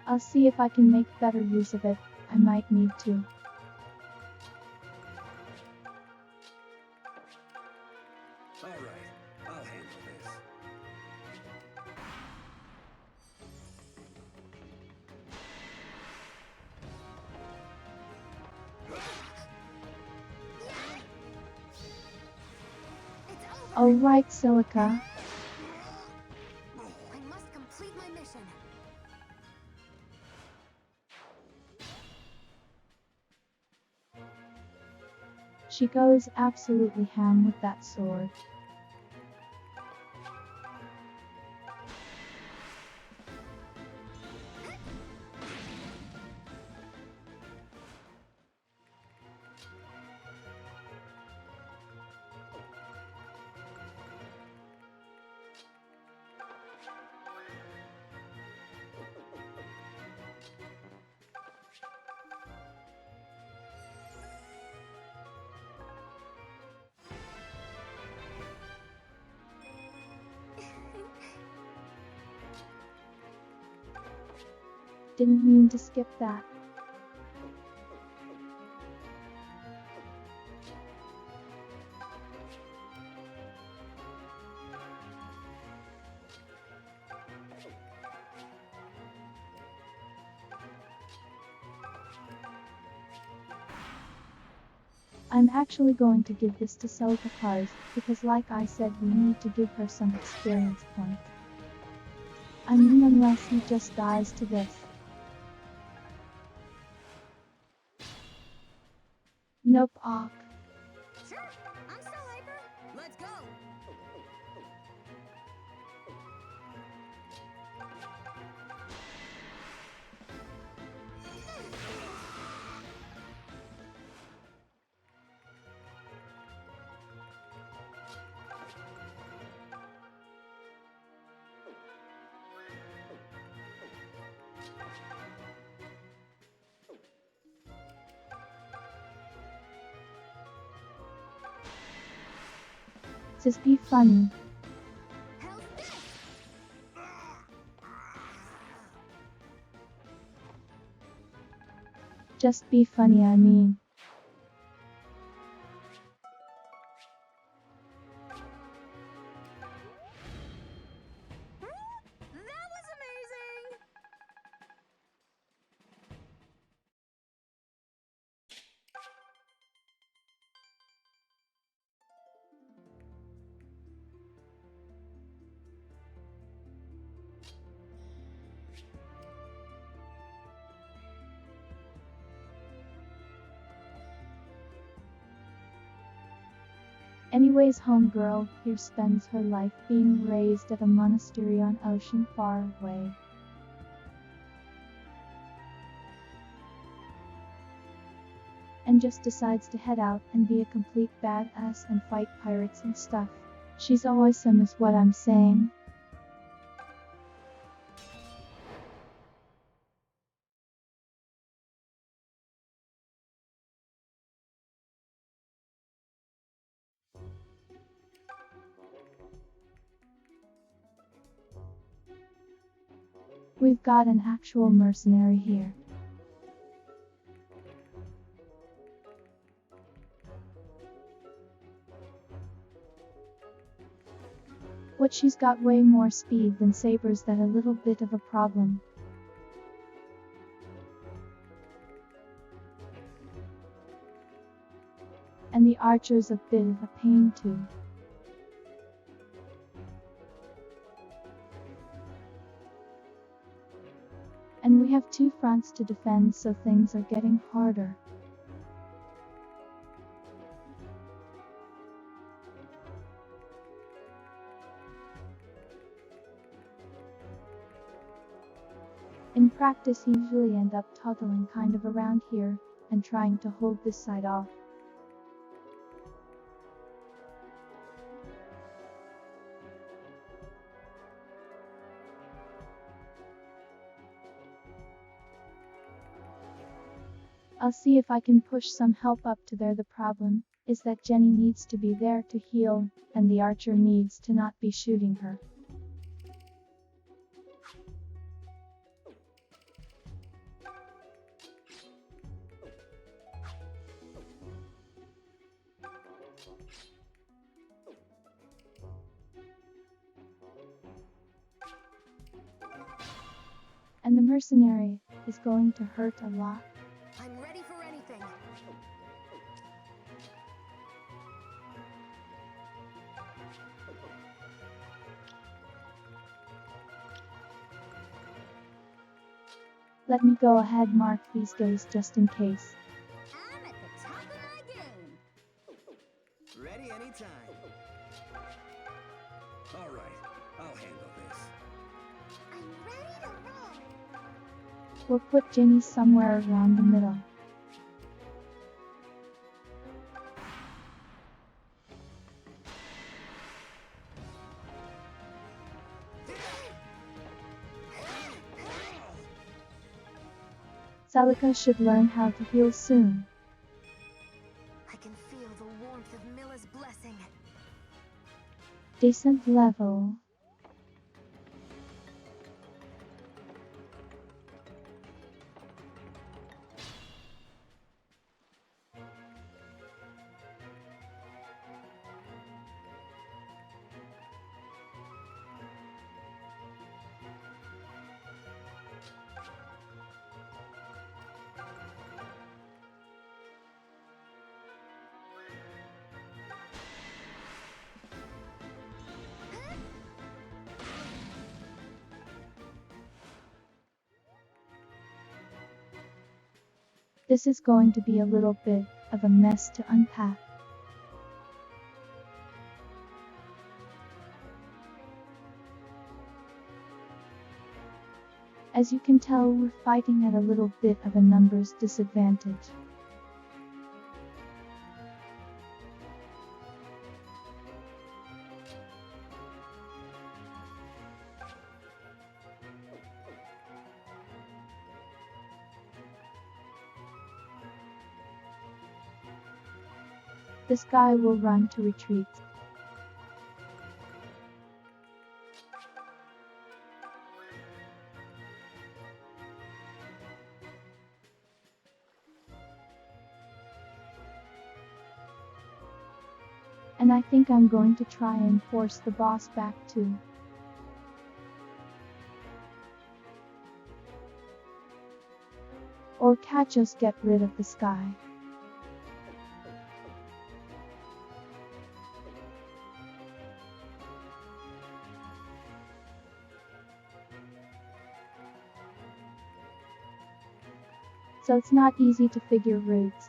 I'll see if I can make better use of it. I might need to. All right, I'll handle this. Alright, Silica. I must complete my mission. She goes absolutely ham with that sword. Didn't mean to skip that. I'm actually going to give this to Celica Cars, because like I said, we need to give her some experience points. I mean, unless he just dies to this. Nope, awk. Sure, I'm still hyper. Let's go. Just be funny. How's this? Just be funny, I mean. That was amazing! Anyways, homegirl here spends her life being raised at a monastery on ocean far away. And just decides to head out and be a complete badass and fight pirates and stuff. She's awesome is what I'm saying. We've got an actual mercenary here. What, she's got way more speed than Sabers, that a little bit of a problem. And the archer's a bit of a pain too. And we have two fronts to defend, so things are getting harder. In practice, you usually end up toggling kind of around here and trying to hold this side off. I'll see if I can push some help up to there. The problem is that Jenny needs to be there to heal, and the archer needs to not be shooting her. And the mercenary is going to hurt a lot. I'm ready for anything. Let me go ahead mark these guys just in case. I'm at the top of my game. Ready anytime. All right, I'll handle this. I'm ready to roll. We'll put Jenny somewhere around the middle. Celica should learn how to heal soon. I can feel the warmth of Milla's blessing. Decent level. This is going to be a little bit of a mess to unpack. As you can tell, we're fighting at a little bit of a numbers disadvantage. This guy will run to retreat. And I think I'm going to try and force the boss back too. Or can't just get rid of this guy. So it's not easy to figure routes.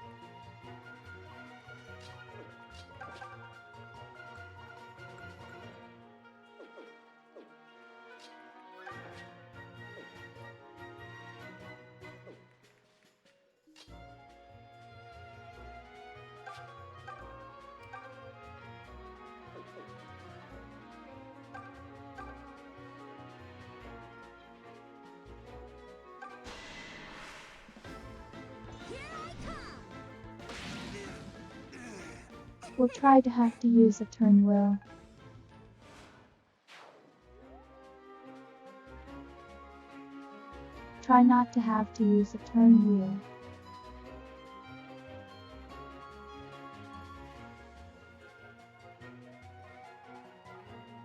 We'll try to have to use a turn wheel. Try not to have to use a turn wheel.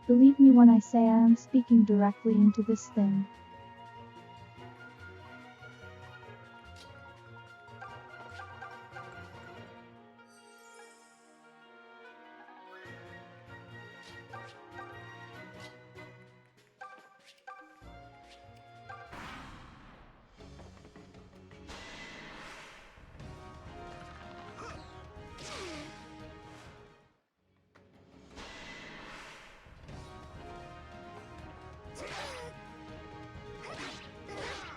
Believe me when I say I am speaking directly into this thing.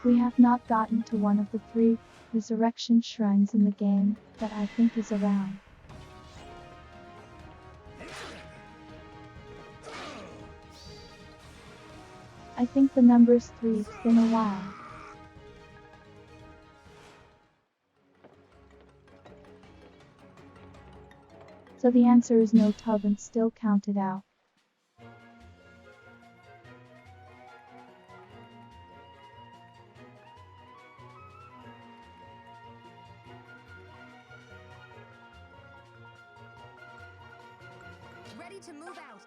We have not gotten to one of the 3 resurrection shrines in the game that I think is around. I think the number's 3. It's been a while. So the answer is no. Tub and still counted out. Ready to move out.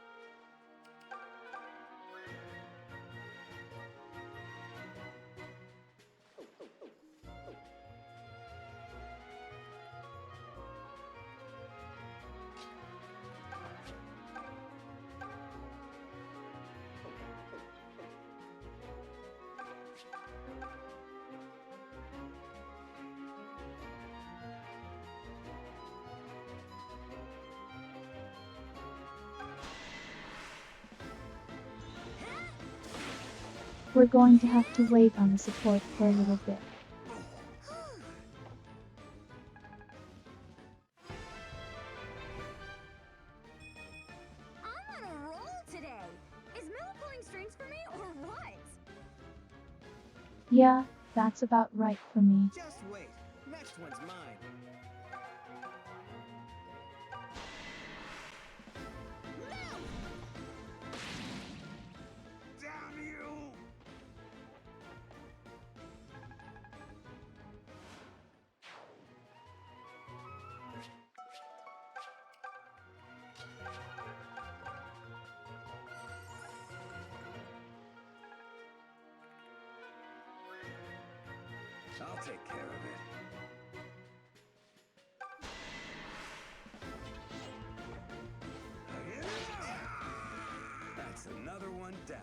We're going to have to wait on the support for a little bit. I'm on a roll today. Is Mel pulling strings for me or what? Yeah, that's about right for me. Just wait. Next one's mine. Damn you! I'll take care of it. That's another one down.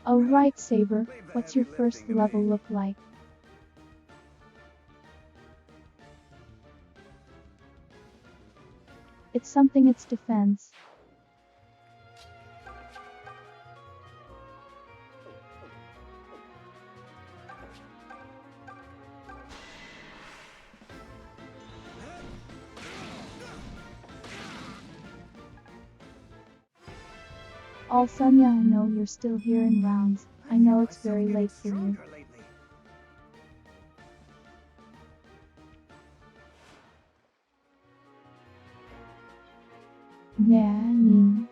Oh right, Saber, what's your first level look like? It's something. It's defense. Oh Sonia, I know you're still here in rounds. I know it's very late for you. Yeah, me.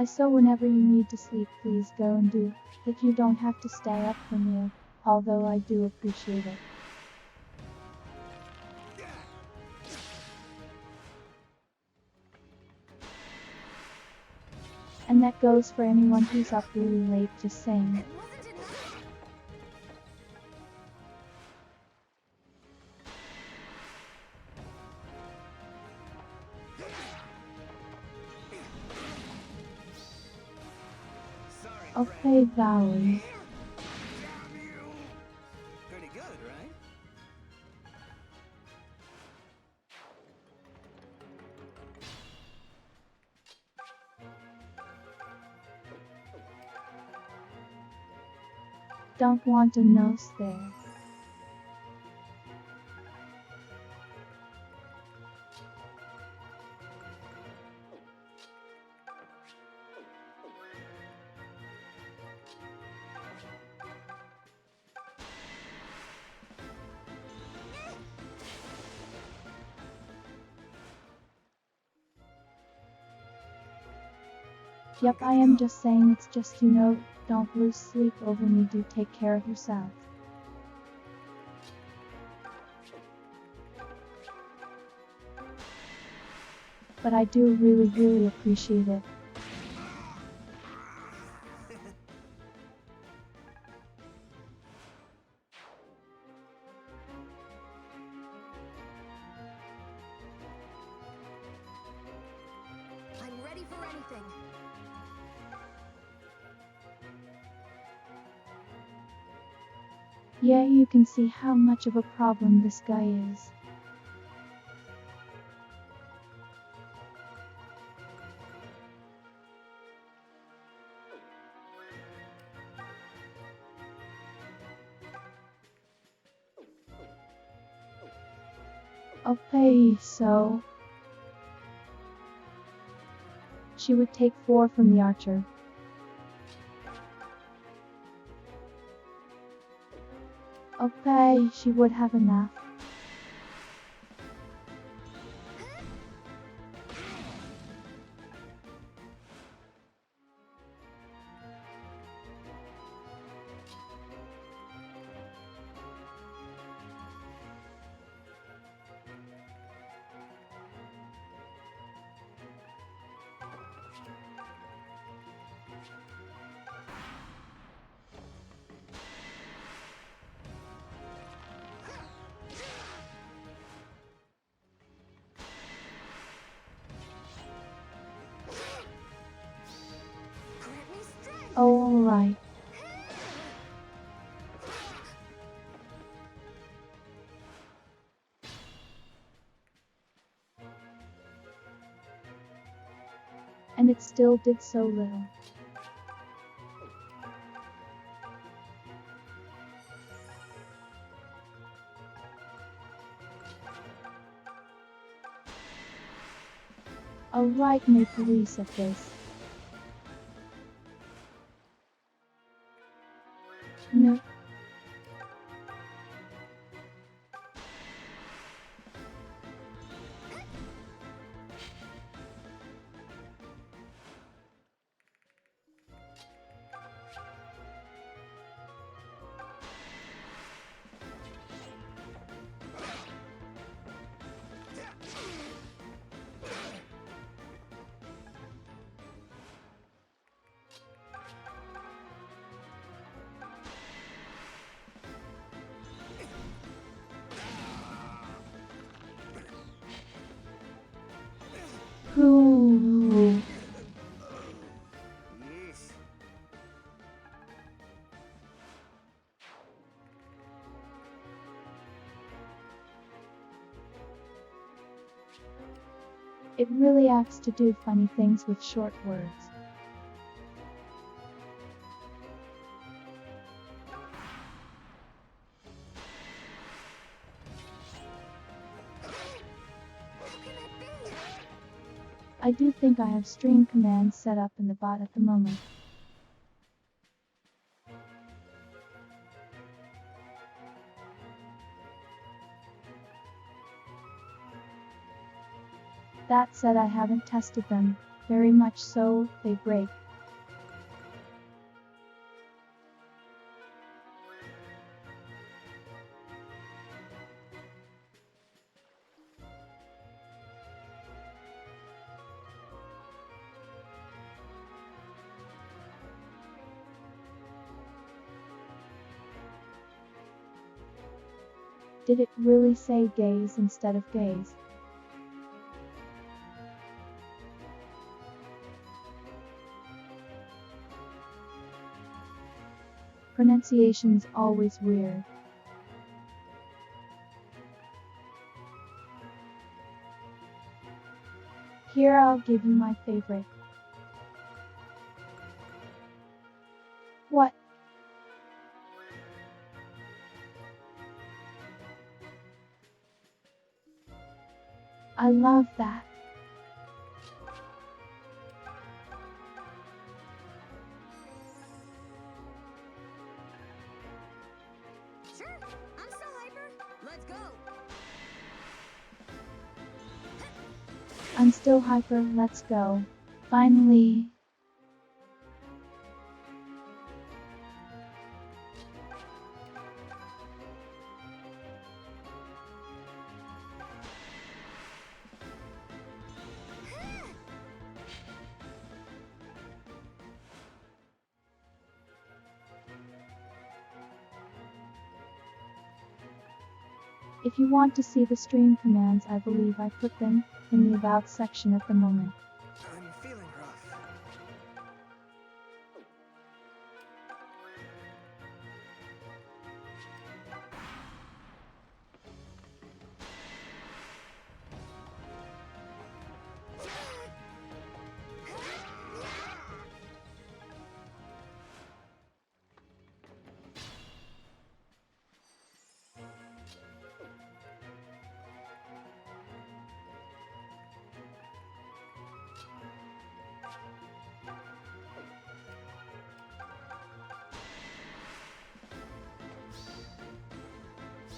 So whenever you need to sleep, please go and do it. You don't have to stay up for me, although I do appreciate it. And that goes for anyone who's up really late, just saying. Okay, VocAlice. Pretty good, right? Don't want a nose there. Yep, I am just saying. It's just, don't lose sleep over me. Do take care of yourself. But I do really appreciate it. I'm ready for anything. Yeah, you can see how much of a problem this guy is. Okay, so she would take 4 from the archer. Okay, she would have enough. Oh, alright. And it still did so little. Alright, make police at this. No. Ooh. Yes. It really acts to do funny things with short words. I do think I have stream commands set up in the bot at the moment. That said, I haven't tested them, very much so, they break. Did it really say gaze instead of gaze? Pronunciation's always weird. Here I'll give you my favorite. What? I love that. Sure, I'm so hyper. Let's go. I'm still hyper, let's go. Finally. If you want to see the stream commands, I believe I put them in the About section at the moment. I'm feeling rough.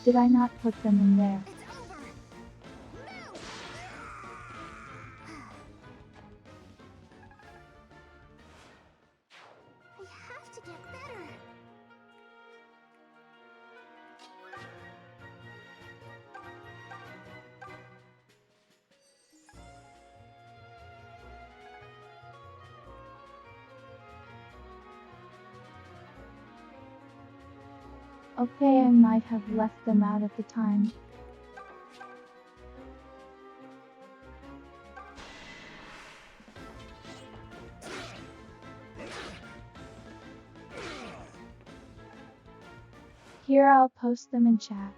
Did I not put them in there? It's over! No! I have to get better. Okay, I might have left them out at the time. Here, I'll post them in chat.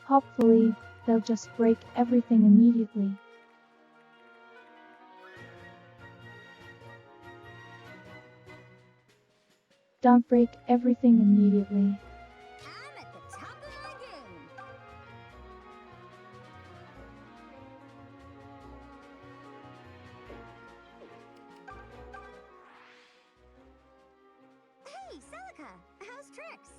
Hopefully, they'll just break everything immediately. Don't break everything immediately. I'm at the top of my game. Hey, Celica, how's Trix?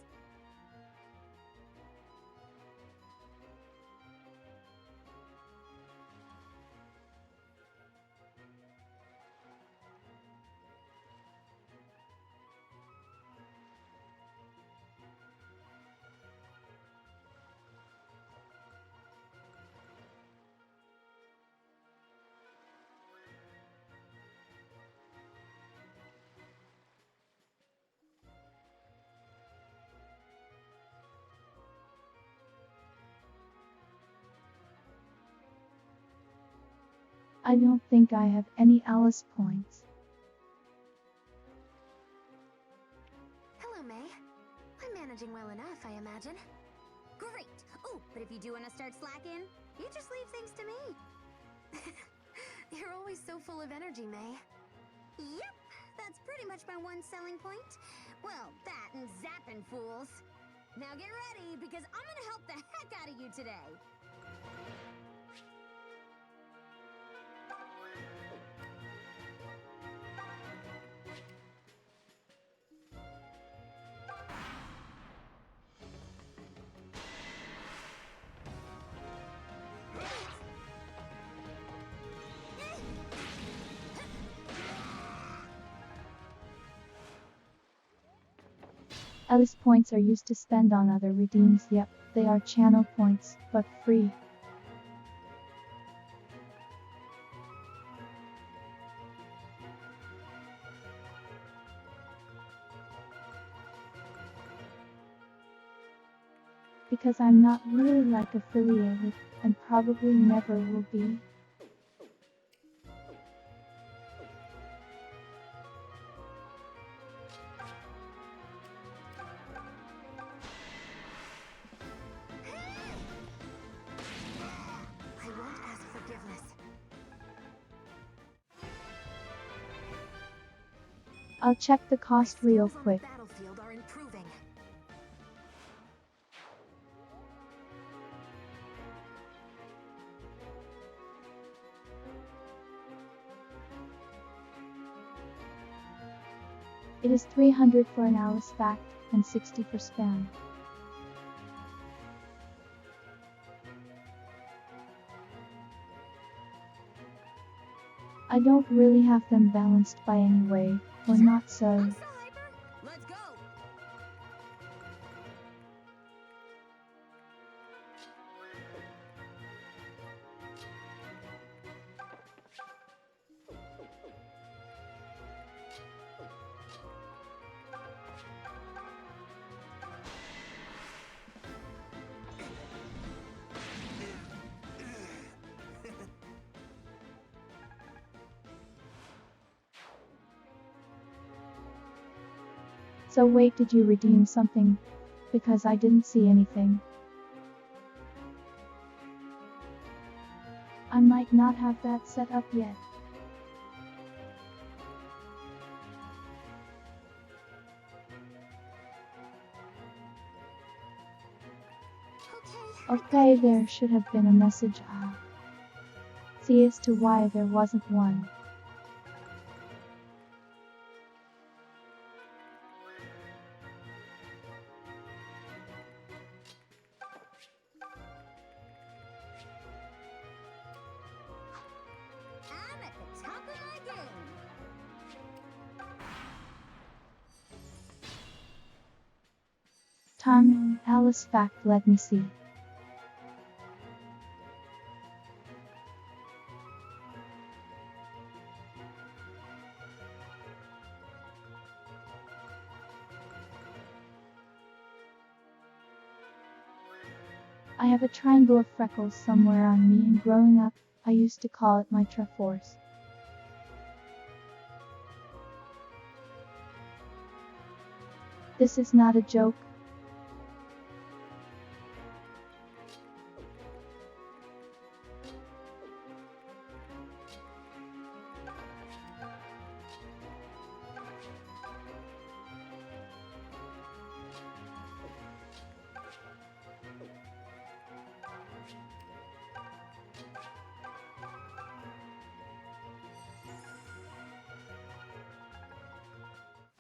I don't think I have any Alice points. Hello, May. I'm managing well enough, I imagine. Great. Oh, but if you do want to start slacking, you just leave things to me. You're always so full of energy, May. Yep, that's pretty much my one selling point. Well, that and zapping fools. Now get ready, because I'm gonna help the heck out of you today. Alice points are used to spend on other redeems. Yep, they are channel points, but free. Because I'm not really like affiliated, and probably never will be. I won't ask forgiveness. I'll check the cost My real skills on quick. the battlefield are improving. It is 300 for an Alice fact, and 60 for spam. I don't really have them balanced by any way, or not so. I'm so hyper. Let's go. So wait, did you redeem something? Because I didn't see anything. I might not have that set up yet. Okay, there should have been a message. See as to why there wasn't one. I'm at the top of my game. Time, Alice fact, let me see. I have a triangle of freckles somewhere on me, and growing up, I used to call it my Triforce. This is not a joke.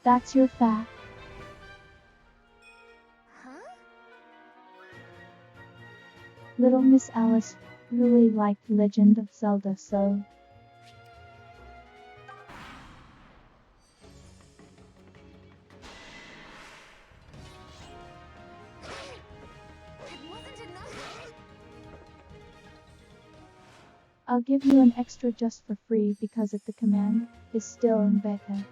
That's your fact. Huh? Little Miss Alice really liked Legend of Zelda, so It wasn't enough. I'll give you an extra just for free because the command is still in beta.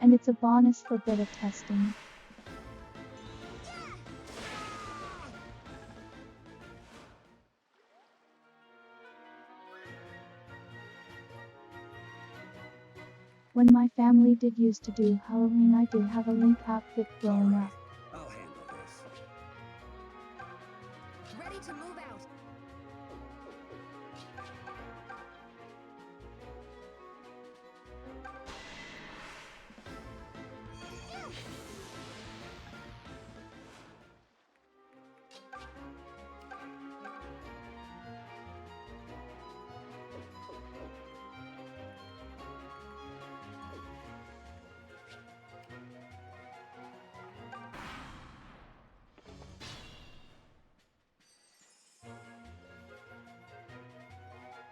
And it's a bonus for beta testing. When my family did used to do Halloween, I did have a Link outfit growing up. I'll handle this. Ready to move out.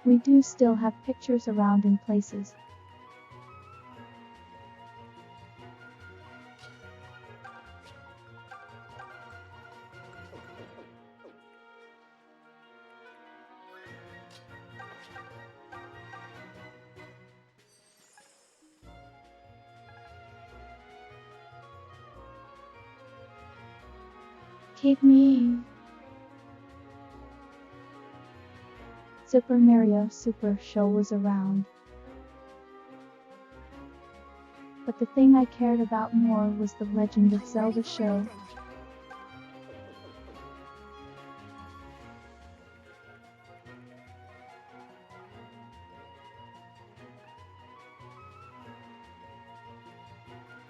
We do still have pictures around in places. Keep me. Super Mario Super Show was around. But the thing I cared about more was the Legend of Zelda show.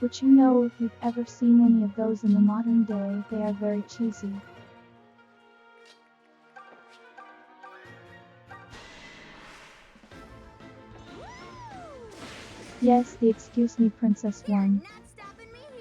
Which, you know, if you've ever seen any of those in the modern day, they are very cheesy. Yes, the Excuse Me Princess one. Not stopping me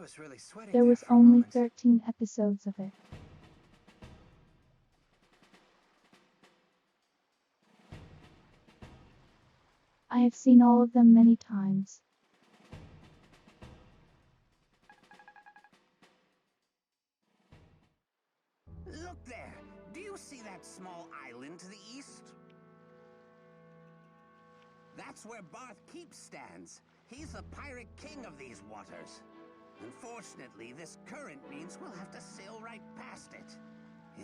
was really sweating There there was for a only moment. 13 episodes of it. I have seen all of them many times. Look there! Do you see that small island to the east? That's where Barth Keep stands. He's the pirate king of these waters. Unfortunately, this current means we'll have to sail right past it.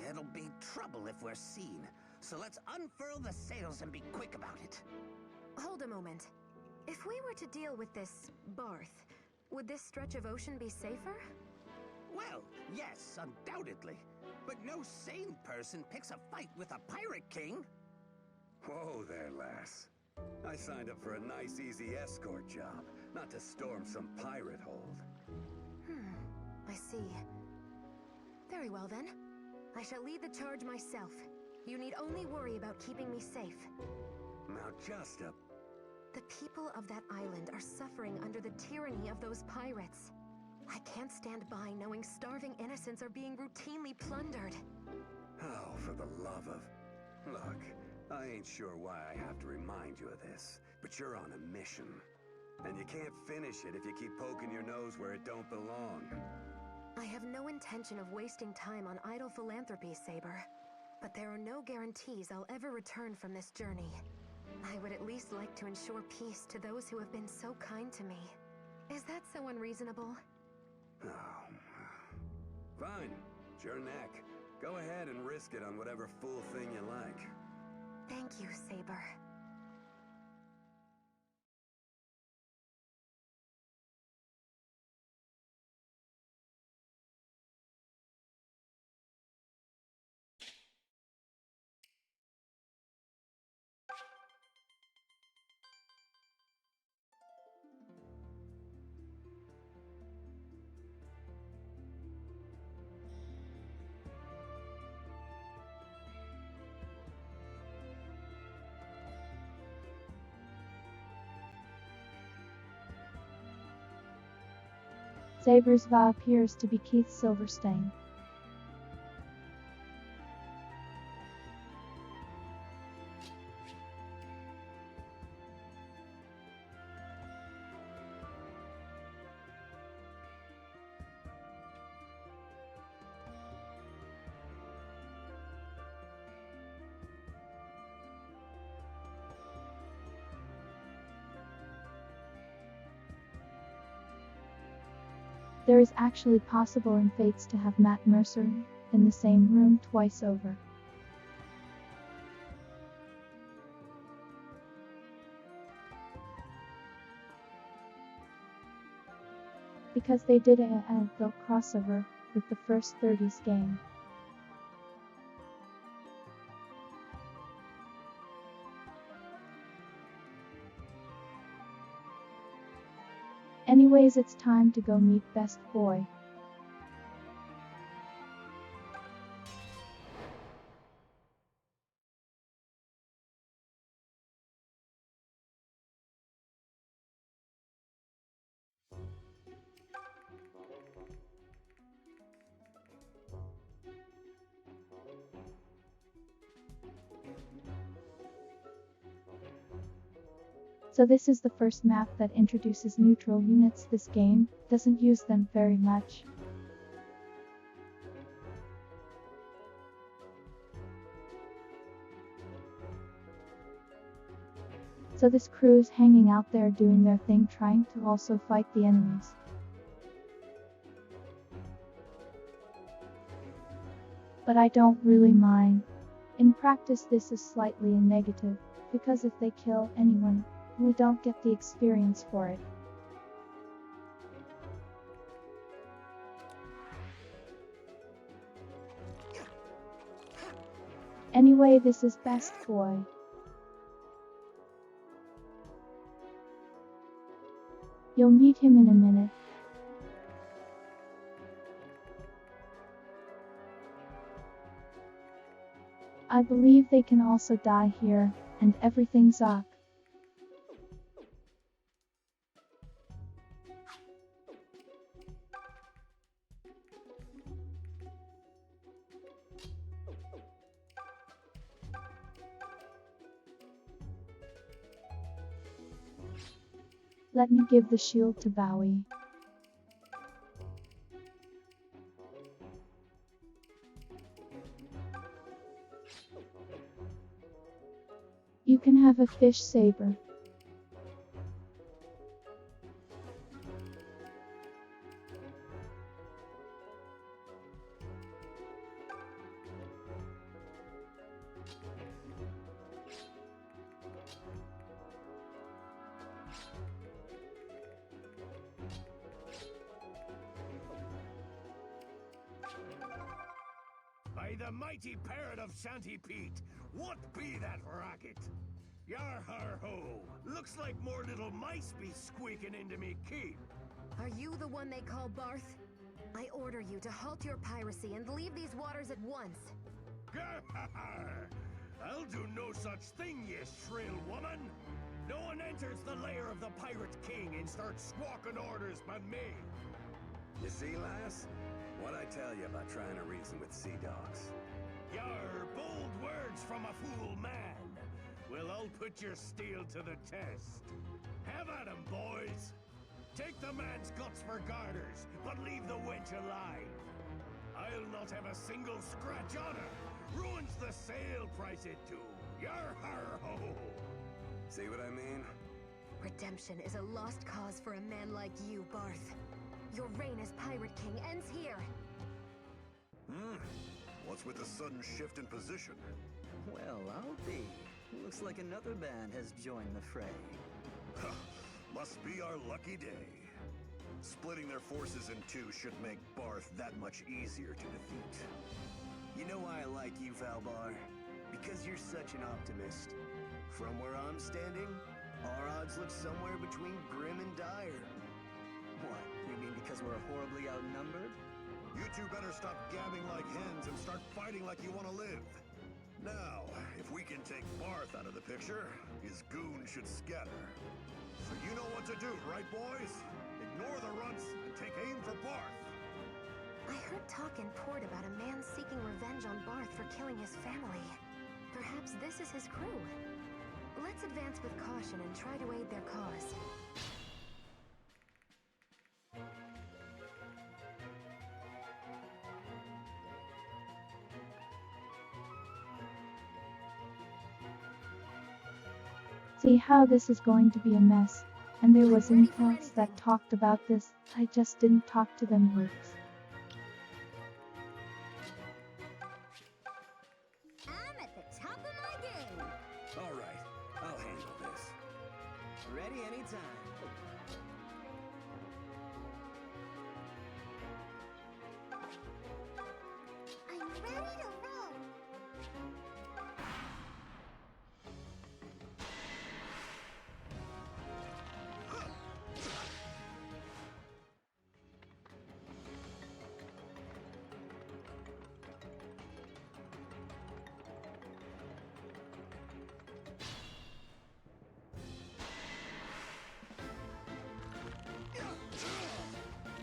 It'll be trouble if we're seen, so let's unfurl the sails and be quick about it. Hold a moment. If we were to deal with this Barth, would this stretch of ocean be safer? Well, yes, undoubtedly. But no sane person picks a fight with a pirate king. Whoa there, lass. I signed up for a nice, easy escort job, not to storm some pirate hold. I see. Very well then. I shall lead the charge myself. You need only worry about keeping me safe. Now just a... The people of that island are suffering under the tyranny of those pirates. I can't stand by knowing starving innocents are being routinely plundered. Oh, for the love of... Look, I ain't sure why I have to remind you of this, but you're on a mission. And you can't finish it if you keep poking your nose where it don't belong. I have no intention of wasting time on idle philanthropy, Saber. But there are no guarantees I'll ever return from this journey. I would at least like to ensure peace to those who have been so kind to me. Is that so unreasonable? Oh. Fine. It's your neck. Go ahead and risk it on whatever fool thing you like. Thank you, Saber. Saber's vow appears to be Keith Silverstein. There is actually possible in Fates to have Matt Mercer in the same room twice over. Because they did a the crossover with the first 30s game. Anyways, it's time to go meet Best Boy. So this is the first map that introduces neutral units. This game doesn't use them very much. So this crew's hanging out there doing their thing, trying to also fight the enemies. But I don't really mind. In practice this is slightly a negative, because if they kill anyone, we don't get the experience for it. Anyway, this is Best Boy. You'll meet him in a minute. I believe they can also die here, and everything's ok. Let me give the shield to Bowie. You can have a fish saber. By the mighty parrot of Shanty Pete, what be that racket? Yar har ho! Looks like more little mice be squeaking into me keep. Are you the one they call Barth? I order you to halt your piracy and leave these waters at once. Gar-har-har! I'll do no such thing, ye shrill woman! No one enters the lair of the Pirate King and starts squawking orders but me! You see, lass? What'd I tell you about trying to reason with sea dogs? Yar bold words from a fool man! Well, I'll put your steel to the test. Have at 'em, boys! Take the man's guts for garters, but leave the wench alive! I'll not have a single scratch on her! Ruins the sale price it to! Yar har ho! See what I mean? Redemption is a lost cause for a man like you, Barth. Your reign as Pirate King ends here. What's with the sudden shift in position? Well, I'll be. Looks like another band has joined the fray. Must be our lucky day. Splitting their forces in two should make Barth that much easier to defeat. You know why I like you, Valbar? Because you're such an optimist. From where I'm standing, our odds look somewhere between grim and dire. What, you mean because we're horribly outnumbered? You two better stop gabbing like hens and start fighting like you want to live. Now, if we can take Barth out of the picture, his goons should scatter. So you know what to do, right, boys? Ignore the runts and take aim for Barth. I heard talk in port about a man seeking revenge on Barth for killing his family. Perhaps this is his crew. Let's advance with caution and try to aid their cause. See how this is going to be a mess. And there was intellects that talked about this. I just didn't talk to them works. I'm at the top of my game. All right, I'll handle this. Ready anytime. I'm ready to